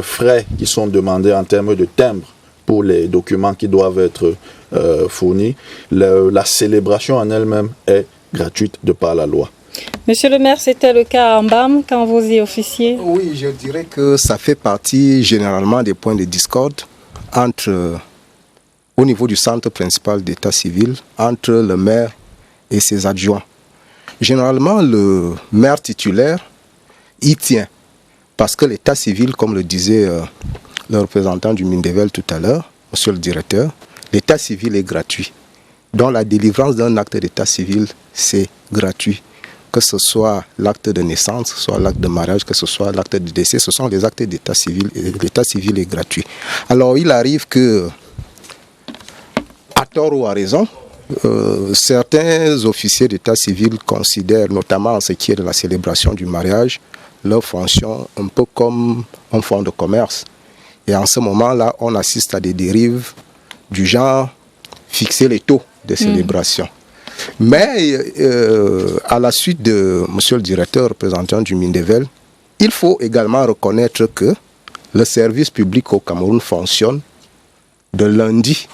frais qui sont demandés en termes de timbre pour les documents qui doivent être fournis, la célébration en elle-même est gratuite de par la loi. Monsieur le maire, c'était le cas à Mbam quand vous y officiez? Oui, je dirais que ça fait partie généralement des points de discorde au niveau du centre principal d'état civil, entre le maire et ses adjoints. Généralement, le maire titulaire y tient, parce que l'état civil, comme le disait le représentant du Mindevel tout à l'heure, monsieur le directeur, l'état civil est gratuit. Donc la délivrance d'un acte d'état civil, c'est gratuit. Que ce soit l'acte de naissance, que ce soit l'acte de mariage, que ce soit l'acte de décès, ce sont des actes d'état civil et l'état civil est gratuit. Alors il arrive que, à tort ou à raison, certains officiers d'état civil considèrent, notamment en ce qui est de la célébration du mariage, leur fonction un peu comme un fonds de commerce. Et en ce moment-là, on assiste à des dérives du genre fixer les taux de célébration. Mais à la suite de monsieur le directeur représentant du Mindevel, il faut également reconnaître que le service public au Cameroun fonctionne de lundi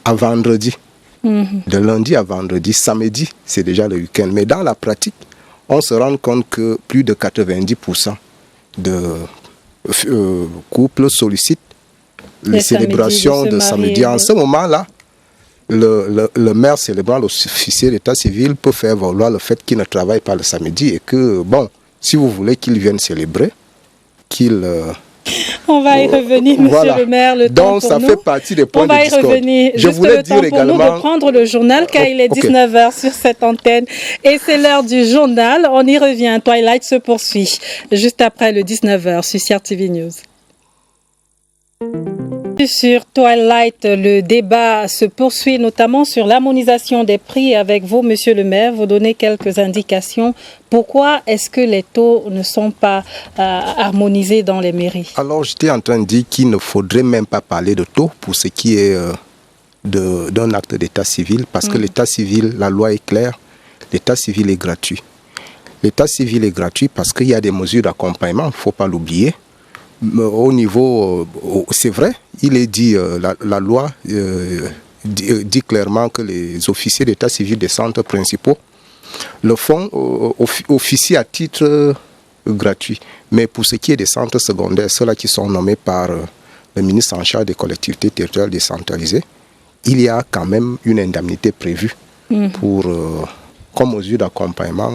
à vendredi. De lundi à vendredi, samedi, c'est déjà le week-end. Mais dans la pratique, on se rend compte que plus de 90% de couples sollicitent les célébrations de samedi. En ce moment-là, le maire célébrant l'officier d'état civil peut faire valoir le fait qu'il ne travaille pas le samedi et que, bon, Si vous voulez qu'ils viennent célébrer, qu'ils... On va y revenir, monsieur le maire, le temps Donc, pour ça nous. fait partie des points de discorde. On va y revenir. Je Juste voulais le dire temps pour nous également... de prendre le journal, car il est 19h sur cette antenne. Et c'est l'heure du journal. On y revient. Twilight se poursuit juste après le 19h sur CRTV News. Sur Twilight, le débat se poursuit notamment sur l'harmonisation des prix. Avec vous, monsieur le maire, vous donnez quelques indications. Pourquoi est-ce que les taux ne sont pas harmonisés dans les mairies? Alors, j'étais en train de dire qu'il ne faudrait même pas parler de taux pour ce qui est d'un acte d'état civil, parce que l'état civil, la loi est claire, l'état civil est gratuit. L'état civil est gratuit parce qu'il y a des mesures d'accompagnement, il ne faut pas l'oublier. Au niveau, c'est vrai, il est dit, la loi dit clairement que les officiers d'état civil des centres principaux le font officier à titre gratuit. Mais pour ce qui est des centres secondaires, ceux-là qui sont nommés par le ministre en charge des collectivités territoriales décentralisées, il y a quand même une indemnité prévue comme mesure d'accompagnement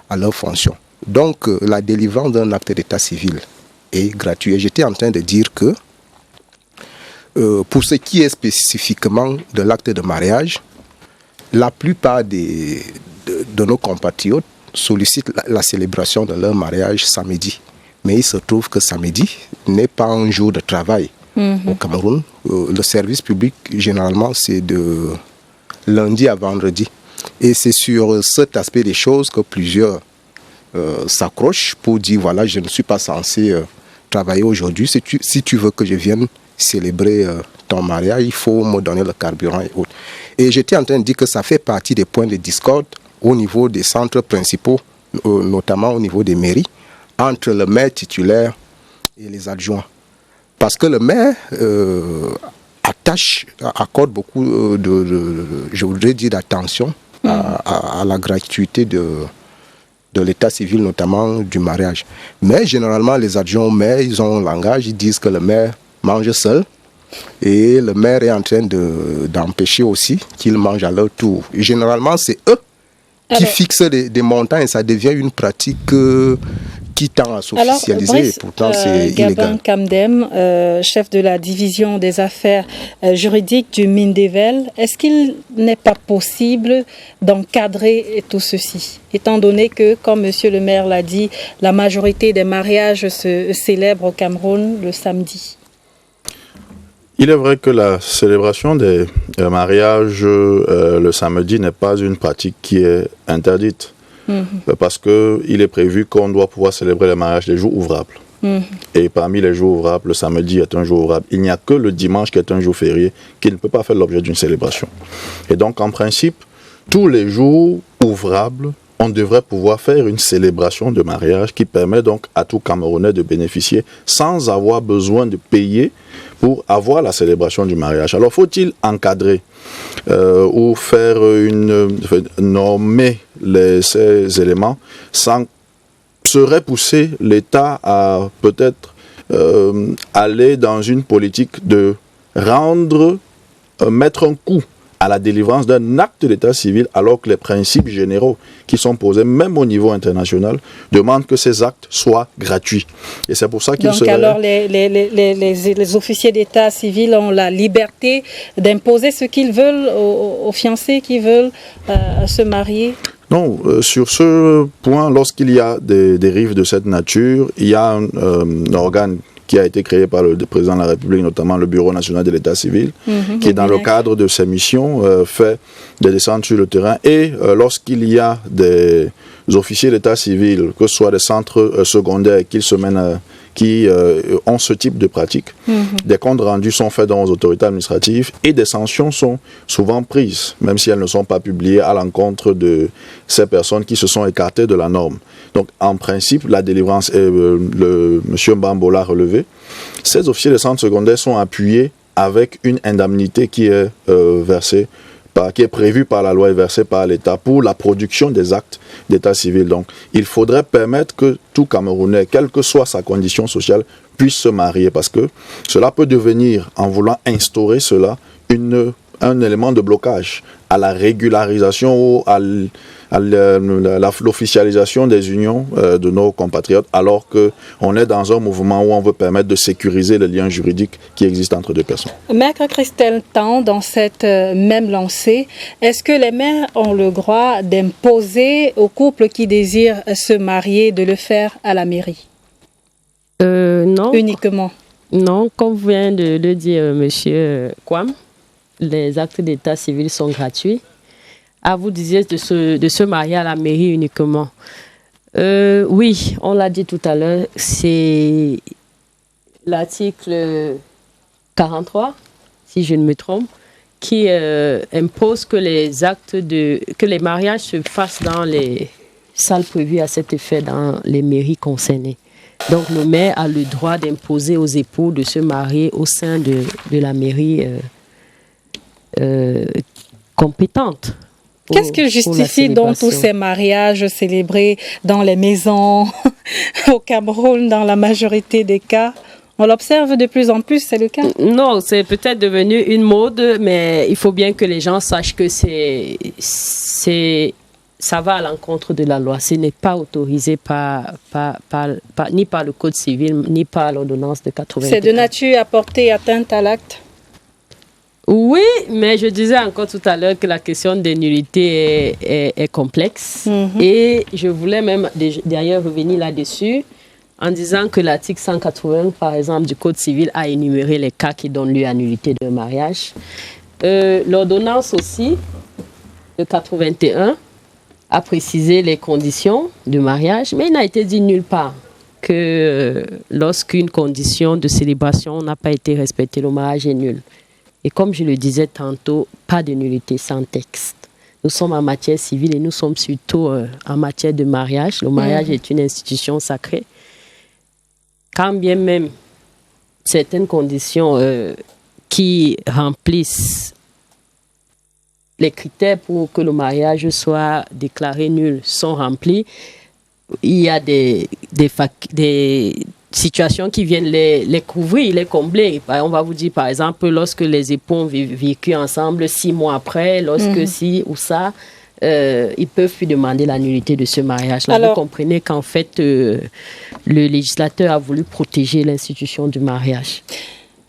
à leur fonction. Donc, la délivrance d'un acte d'état civil est gratuit. Et j'étais en train de dire que pour ce qui est spécifiquement de l'acte de mariage, la plupart de nos compatriotes sollicitent la célébration de leur mariage samedi. Mais il se trouve que samedi n'est pas un jour de travail au Cameroun. Le service public, généralement, c'est de lundi à vendredi. Et c'est sur cet aspect des choses que plusieurs s'accrochent pour dire, voilà, je ne suis pas censé travailler aujourd'hui. Si tu veux que je vienne célébrer ton mariage, il faut me donner le carburant et autres. Et j'étais en train de dire que ça fait partie des points de discorde au niveau des centres principaux, notamment au niveau des mairies, entre le maire titulaire et les adjoints. Parce que le maire accorde beaucoup je voudrais dire, d'attention à la gratuité de l'état civil, notamment du mariage. Mais généralement, les adjoints au maire, ils ont un langage, ils disent que le maire mange seul et le maire est en train d'empêcher aussi qu'ils mangent à leur tour. Et généralement, c'est eux qui fixent des montants et ça devient une pratique qui tend à s'officialiser et pourtant c'est illégal. Gabin Kamdem, chef de la division des affaires juridiques du Mindeville, est-ce qu'il n'est pas possible d'encadrer tout ceci, étant donné que, comme monsieur le maire l'a dit, la majorité des mariages se célèbrent au Cameroun le samedi? Il est vrai que la célébration des mariages le samedi n'est pas une pratique qui est interdite. Parce qu'il est prévu qu'on doit pouvoir célébrer les mariages les jours ouvrables. Et parmi les jours ouvrables, le samedi est un jour ouvrable. Il n'y a que le dimanche qui est un jour férié qui ne peut pas faire l'objet d'une célébration. Et donc, en principe, tous les jours ouvrables, on devrait pouvoir faire une célébration de mariage qui permet donc à tout Camerounais de bénéficier sans avoir besoin de payer pour avoir la célébration du mariage. Alors, faut-il encadrer ou faire nommer ces éléments sans serait pousser l'État à peut-être aller dans une politique de mettre un coup à la délivrance d'un acte d'état civil, alors que les principes généraux qui sont posés, même au niveau international, demandent que ces actes soient gratuits. Et c'est pour ça qu'il serait... Donc alors les officiers d'état civil ont la liberté d'imposer ce qu'ils veulent aux fiancés qui veulent se marier? Non, sur ce point, lorsqu'il y a des dérives de cette nature, il y a un organe qui a été créé par le président de la République, notamment le Bureau national de l'état civil, qui, dans le cadre de ses missions, fait des descentes sur le terrain. Et lorsqu'il y a des officiers d'état civil, que ce soit des centres secondaires qui ont ce type de pratique, des comptes rendus sont faits dans les autorités administratives et des sanctions sont souvent prises, même si elles ne sont pas publiées, à l'encontre de ces personnes qui se sont écartées de la norme. Donc, en principe, la délivrance, M. Mbambo l'a relevé, ces officiers des centres secondaires sont appuyés avec une indemnité qui est qui est prévue par la loi et versée par l'État pour la production des actes d'état civil. Donc, il faudrait permettre que tout Camerounais, quelle que soit sa condition sociale, puisse se marier, parce que cela peut devenir, en voulant instaurer cela, une un élément de blocage à la régularisation ou à l'officialisation des unions de nos compatriotes, alors qu'on est dans un mouvement où on veut permettre de sécuriser les liens juridiques qui existent entre deux personnes. Maître Christelle Tan, dans cette même lancée, est-ce que les maires ont le droit d'imposer aux couples qui désirent se marier de le faire à la mairie? Non. Uniquement? Non, comme vient de le dire M. Kwam, les actes d'état civil sont gratuits. Ah, vous disiez de se marier à la mairie uniquement. Oui, on l'a dit tout à l'heure, c'est l'article 43, si je ne me trompe, qui impose que les mariages se fassent dans les salles prévues à cet effet dans les mairies concernées. Donc le maire a le droit d'imposer aux époux de se marier au sein de la mairie compétente. Qu'est-ce qui justifie donc tous ces mariages célébrés dans les maisons au Cameroun, dans la majorité des cas? On l'observe de plus en plus, c'est le cas? Non, c'est peut-être devenu une mode, mais il faut bien que les gens sachent que ça va à l'encontre de la loi. Ce n'est pas autorisé ni par le Code civil, ni par l'ordonnance de 81. C'est de nature à porter atteinte à l'acte? Oui, mais je disais encore tout à l'heure que la question des nullités est complexe. Et je voulais même d'ailleurs revenir là-dessus en disant que l'article 180, par exemple, du Code civil a énuméré les cas qui donnent lieu à nullité de mariage. L'ordonnance aussi, de 81, a précisé les conditions de mariage, mais il n'a été dit nulle part que lorsqu'une condition de célébration n'a pas été respectée, le mariage est nul. Et comme je le disais tantôt, pas de nullité sans texte. Nous sommes en matière civile et nous sommes surtout en matière de mariage. Le mariage est une institution sacrée. Quand bien même certaines conditions qui remplissent les critères pour que le mariage soit déclaré nul sont remplis, il y a des situations qui viennent les couvrir, les combler. On va vous dire, par exemple, lorsque les époux ont vécu ensemble 6 mois après, lorsque ci ou ça, ils peuvent plus demander la nullité de ce mariage-là. Alors, vous comprenez qu'en fait, le législateur a voulu protéger l'institution du mariage.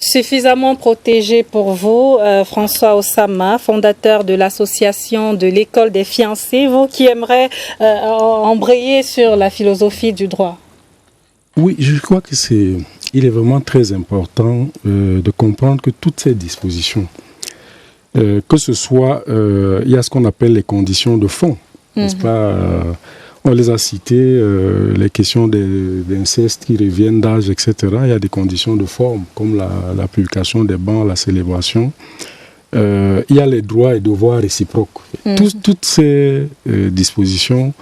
Suffisamment protégé pour vous, François Osama, fondateur de l'association de l'école des fiancés, vous qui aimeriez embrayer sur la philosophie du droit? Oui, je crois que il est vraiment très important de comprendre que toutes ces dispositions, que ce soit, il y a ce qu'on appelle les conditions de fond, n'est-ce pas? On les a citées, les questions d'inceste qui reviennent d'âge, etc. Il y a des conditions de forme, comme la publication des bans, la célébration. Il y a les droits et devoirs réciproques. Toutes ces dispositions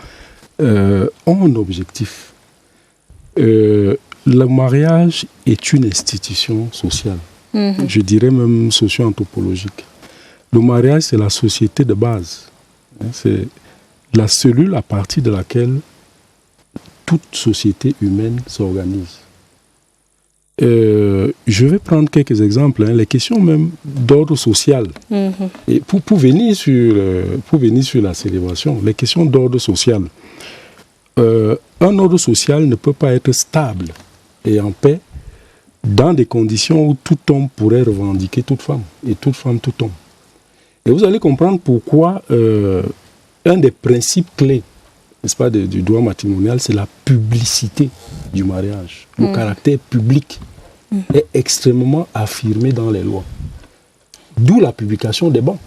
ont un objectif. Le mariage est une institution sociale, je dirais même socio-anthropologique. Le mariage, c'est la société de base. C'est la cellule à partir de laquelle toute société humaine s'organise. Je vais prendre quelques exemples, les questions même d'ordre social. Et pour venir sur la célébration, les questions d'ordre social. Un ordre social ne peut pas être stable et en paix dans des conditions où tout homme pourrait revendiquer toute femme, et toute femme tout homme. Et vous allez comprendre pourquoi un des principes clés, n'est-ce pas, du droit matrimonial, c'est la publicité du mariage. Le caractère public est extrêmement affirmé dans les lois. D'où la publication des bans.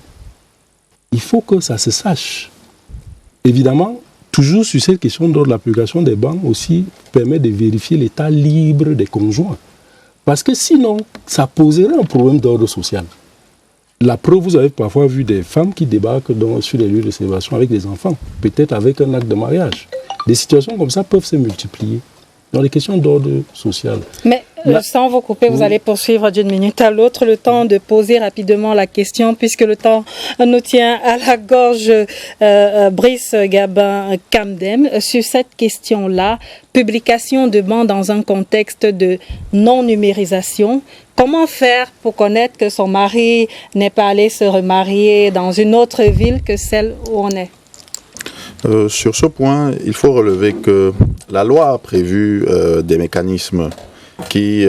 Il faut que ça se sache. Évidemment, toujours sur cette question de la publication des bans aussi permet de vérifier l'état libre des conjoints. Parce que sinon, ça poserait un problème d'ordre social. La preuve, vous avez parfois vu des femmes qui débarquent sur les lieux de célébration avec des enfants, peut-être avec un acte de mariage. Des situations comme ça peuvent se multiplier dans les questions d'ordre social. Mais Sans vous couper, vous allez poursuivre d'une minute à l'autre, le temps de poser rapidement la question, puisque le temps nous tient à la gorge. Brice Gabin Kamdem, sur cette question-là, publication de bancs dans un contexte de non-numérisation, comment faire pour connaître que son mari n'est pas allé se remarier dans une autre ville que celle où on est? Sur ce point, il faut relever que la loi a prévu des mécanismes qui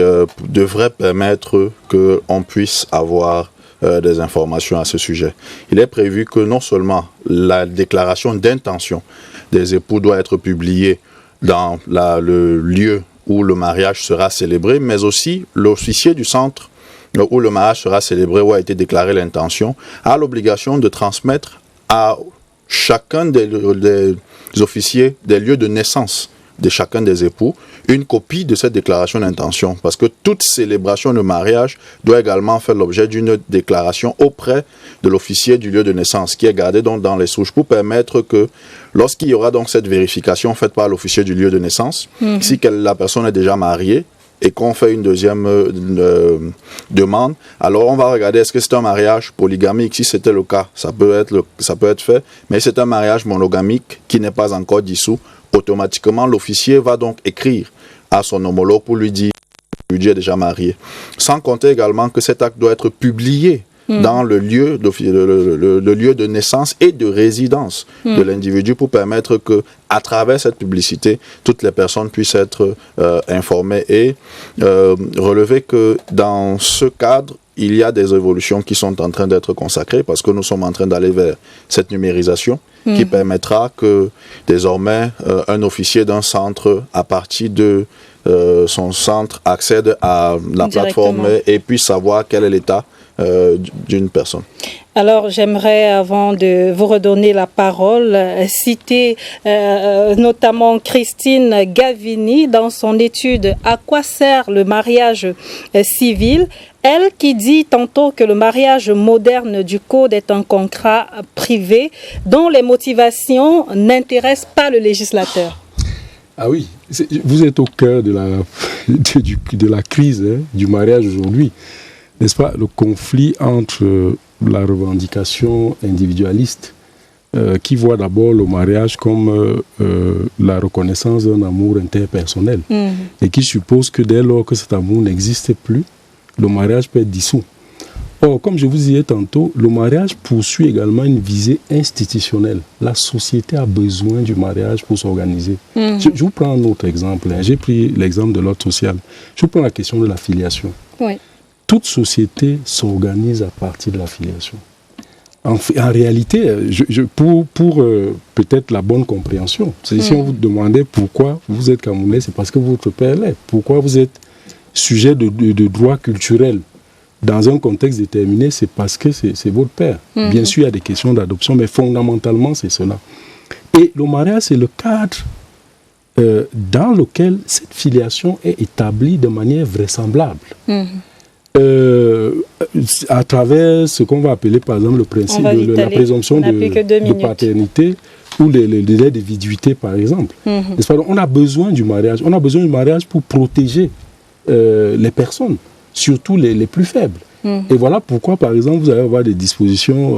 devraient permettre qu'on puisse avoir des informations à ce sujet. Il est prévu que non seulement la déclaration d'intention des époux doit être publiée dans le lieu où le mariage sera célébré, mais aussi l'officier du centre où le mariage sera célébré, où a été déclarée l'intention, a l'obligation de transmettre à chacun des officiers des lieux de naissance de chacun des époux une copie de cette déclaration d'intention, parce que toute célébration de mariage doit également faire l'objet d'une déclaration auprès de l'officier du lieu de naissance, qui est gardé donc dans les souches, pour permettre que lorsqu'il y aura donc cette vérification faite par l'officier du lieu de naissance, si la personne est déjà mariée et qu'on fait une deuxième demande, alors on va regarder est-ce que c'est un mariage polygamique. Si c'était le cas, ça peut être fait, mais c'est un mariage monogamique qui n'est pas encore dissous. Automatiquement, l'officier va donc écrire à son homologue pour lui dire que lui est déjà marié. Sans compter également que cet acte doit être publié dans le lieu de naissance et de résidence de l'individu, pour permettre que, à travers cette publicité, toutes les personnes puissent être informées, et relever que dans ce cadre, il y a des évolutions qui sont en train d'être consacrées, parce que nous sommes en train d'aller vers cette numérisation qui permettra que désormais un officier d'un centre, à partir de son centre, accède à la plateforme et puisse savoir quel est l'état d'une personne. Alors, j'aimerais, avant de vous redonner la parole, citer notamment Christine Gavini dans son étude « À quoi sert le mariage civil ?» Elle qui dit tantôt que le mariage moderne du Code est un contrat privé dont les motivations n'intéressent pas le législateur. Ah oui, vous êtes au cœur de la crise du mariage aujourd'hui. N'est-ce pas, le conflit entre la revendication individualiste qui voit d'abord le mariage comme la reconnaissance d'un amour interpersonnel et qui suppose que dès lors que cet amour n'existe plus, le mariage peut être dissous. Or, comme je vous disais tantôt, le mariage poursuit également une visée institutionnelle. La société a besoin du mariage pour s'organiser. Je vous prends un autre exemple. J'ai pris l'exemple de l'ordre social. Je vous prends la question de la filiation. Oui. Toute société s'organise à partir de la filiation. En réalité, pour peut-être la bonne compréhension, si on vous demandait pourquoi vous êtes Camerounais, c'est parce que votre père l'est. Pourquoi vous êtes sujet de droit culturel dans un contexte déterminé, c'est parce que c'est votre père. Bien sûr, il y a des questions d'adoption, mais fondamentalement, c'est cela. Et le mariage, c'est le cadre dans lequel cette filiation est établie de manière vraisemblable. À travers ce qu'on va appeler par exemple le principe de la présomption de paternité ou les délais de viduité par exemple. On a besoin du mariage. On a besoin du mariage pour protéger les personnes, surtout les plus faibles. Et voilà pourquoi par exemple vous allez avoir des dispositions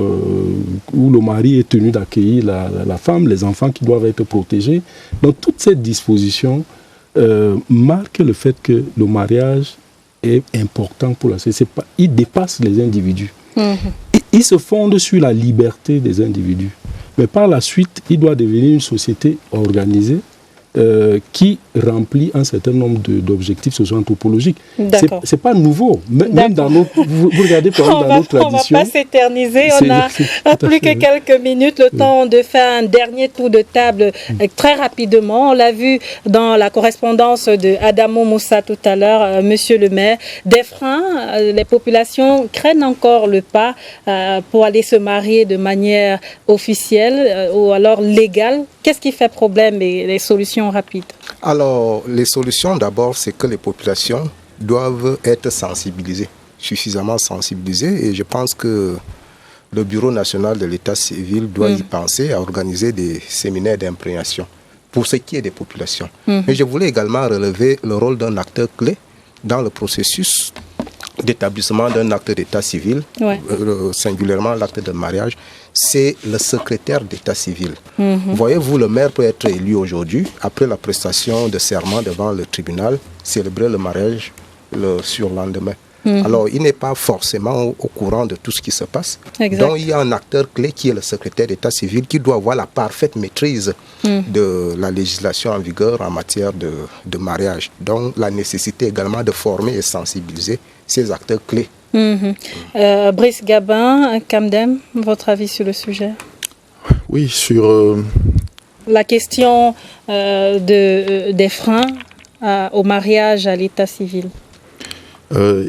où le mari est tenu d'accueillir la femme, les enfants qui doivent être protégés. Donc toute cette disposition marque le fait que le mariage est important pour la société. Il dépasse les individus. Il se fonde sur la liberté des individus. Mais par la suite, il doit devenir une société organisée qui remplit un certain nombre d'objectifs socio-anthropologiques. C'est pas nouveau. Même dans vous regardez par exemple dans notre tradition. On ne va pas s'éterniser. On a plus que quelques minutes, le temps de faire un dernier tour de table très rapidement. On l'a vu dans la correspondance de Adamo Moussa tout à l'heure, monsieur le maire. Des freins, les populations craignent encore le pas pour aller se marier de manière officielle ou alors légale. Qu'est-ce qui fait problème et les solutions rapides? Alors, les solutions d'abord, c'est que les populations doivent être sensibilisées, suffisamment sensibilisées. Et je pense que le Bureau national de l'état civil doit y penser à organiser des séminaires d'imprégnation pour ce qui est des populations. Mais je voulais également relever le rôle d'un acteur clé dans le processus d'établissement d'un acte d'état civil, singulièrement l'acte de mariage, c'est le secrétaire d'état civil. Voyez-vous, le maire peut être élu aujourd'hui, après la prestation de serment devant le tribunal, célébrer le mariage le surlendemain. Alors, il n'est pas forcément au courant de tout ce qui se passe. Donc, il y a un acteur clé qui est le secrétaire d'état civil qui doit avoir la parfaite maîtrise de la législation en vigueur en matière de mariage. Donc, la nécessité également de former et sensibiliser ces acteurs clés. Brice Gabin, Camdem, votre avis sur le sujet? Oui, sur... La question des freins au mariage à l'état civil.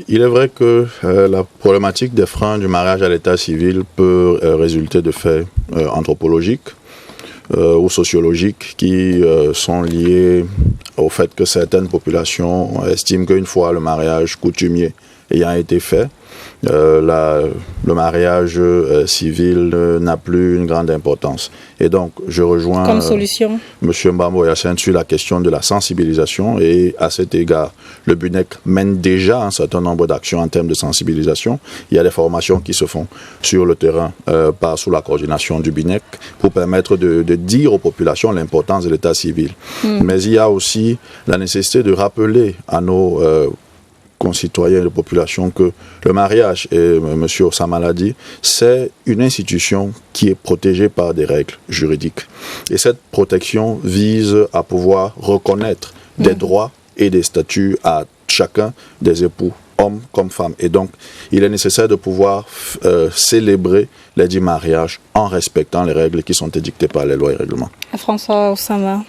Il est vrai que la problématique des freins du mariage à l'état civil peut résulter de faits anthropologiques ou sociologiques qui sont liés au fait que certaines populations estiment qu'une fois le mariage coutumier ayant été fait, le mariage civil n'a plus une grande importance. Et donc, je rejoins comme solution M. Mbambo Yacine sur la question de la sensibilisation. Et à cet égard, le BUNEC mène déjà un certain nombre d'actions en termes de sensibilisation. Il y a des formations qui se font sur le terrain sous la coordination du BUNEC pour permettre de dire aux populations l'importance de l'état civil. Mais il y a aussi la nécessité de rappeler à nos concitoyens et de population que le mariage, et M. Osama l'a dit, c'est une institution qui est protégée par des règles juridiques. Et cette protection vise à pouvoir reconnaître des droits et des statuts à chacun des époux, hommes comme femmes. Et donc, il est nécessaire de pouvoir célébrer les dits mariages en respectant les règles qui sont édictées par les lois et règlements. François Osama.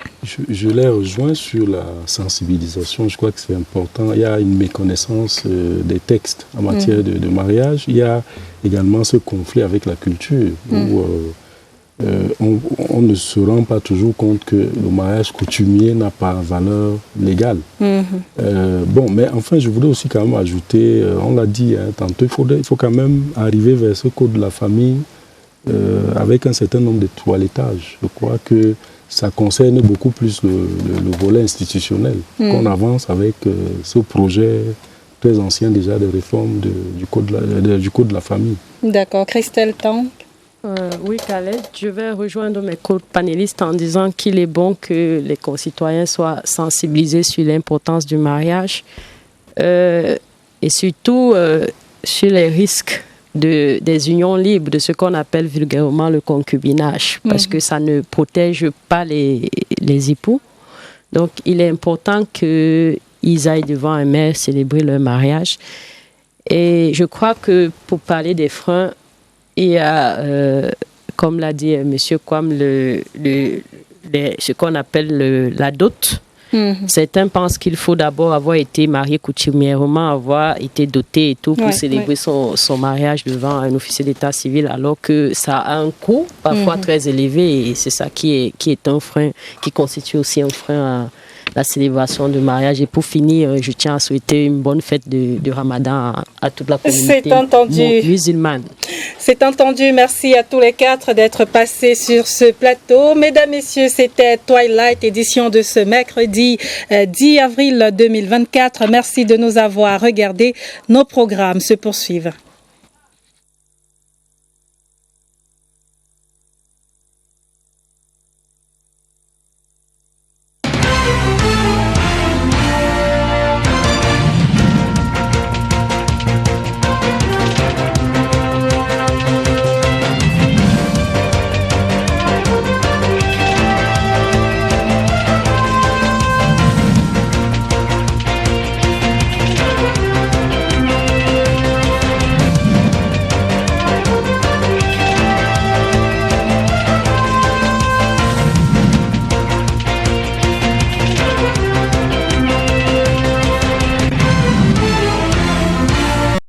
Je les rejoins sur la sensibilisation. Je crois que c'est important. Il y a une méconnaissance des textes en matière de mariage. Il y a également ce conflit avec la culture où on ne se rend pas toujours compte que le mariage coutumier n'a pas valeur légale. Bon, mais enfin, je voudrais aussi quand même ajouter, on l'a dit tantôt, il faut quand même arriver vers ce code de la famille avec un certain nombre de toilettages. Je crois que ça concerne beaucoup plus le volet institutionnel, qu'on avance avec ce projet très ancien déjà de réforme du code de la famille. D'accord. Christelle Tank. Oui, Khaled, je vais rejoindre mes co-panélistes en disant qu'il est bon que les concitoyens soient sensibilisés sur l'importance du mariage et surtout sur les risques des unions libres, de ce qu'on appelle vulgairement le concubinage, parce que ça ne protège pas les époux. Donc, il est important qu'ils aillent devant un maire célébrer leur mariage. Et je crois que pour parler des freins, il y a, comme l'a dit M. Kwam, ce qu'on appelle la dot. Certains pensent qu'il faut d'abord avoir été marié coutumièrement, avoir été doté et tout pour célébrer son mariage devant un officier d'état civil, alors que ça a un coût parfois très élevé et c'est ça qui est un frein, qui constitue aussi un frein à la célébration de mariage. Et pour finir, je tiens à souhaiter une bonne fête de Ramadan à toute la communauté musulmane. C'est entendu. Merci à tous les quatre d'être passés sur ce plateau. Mesdames, Messieurs, c'était Twilight, édition de ce mercredi 10 avril 2024. Merci de nous avoir regardés. Nos programmes se poursuivent.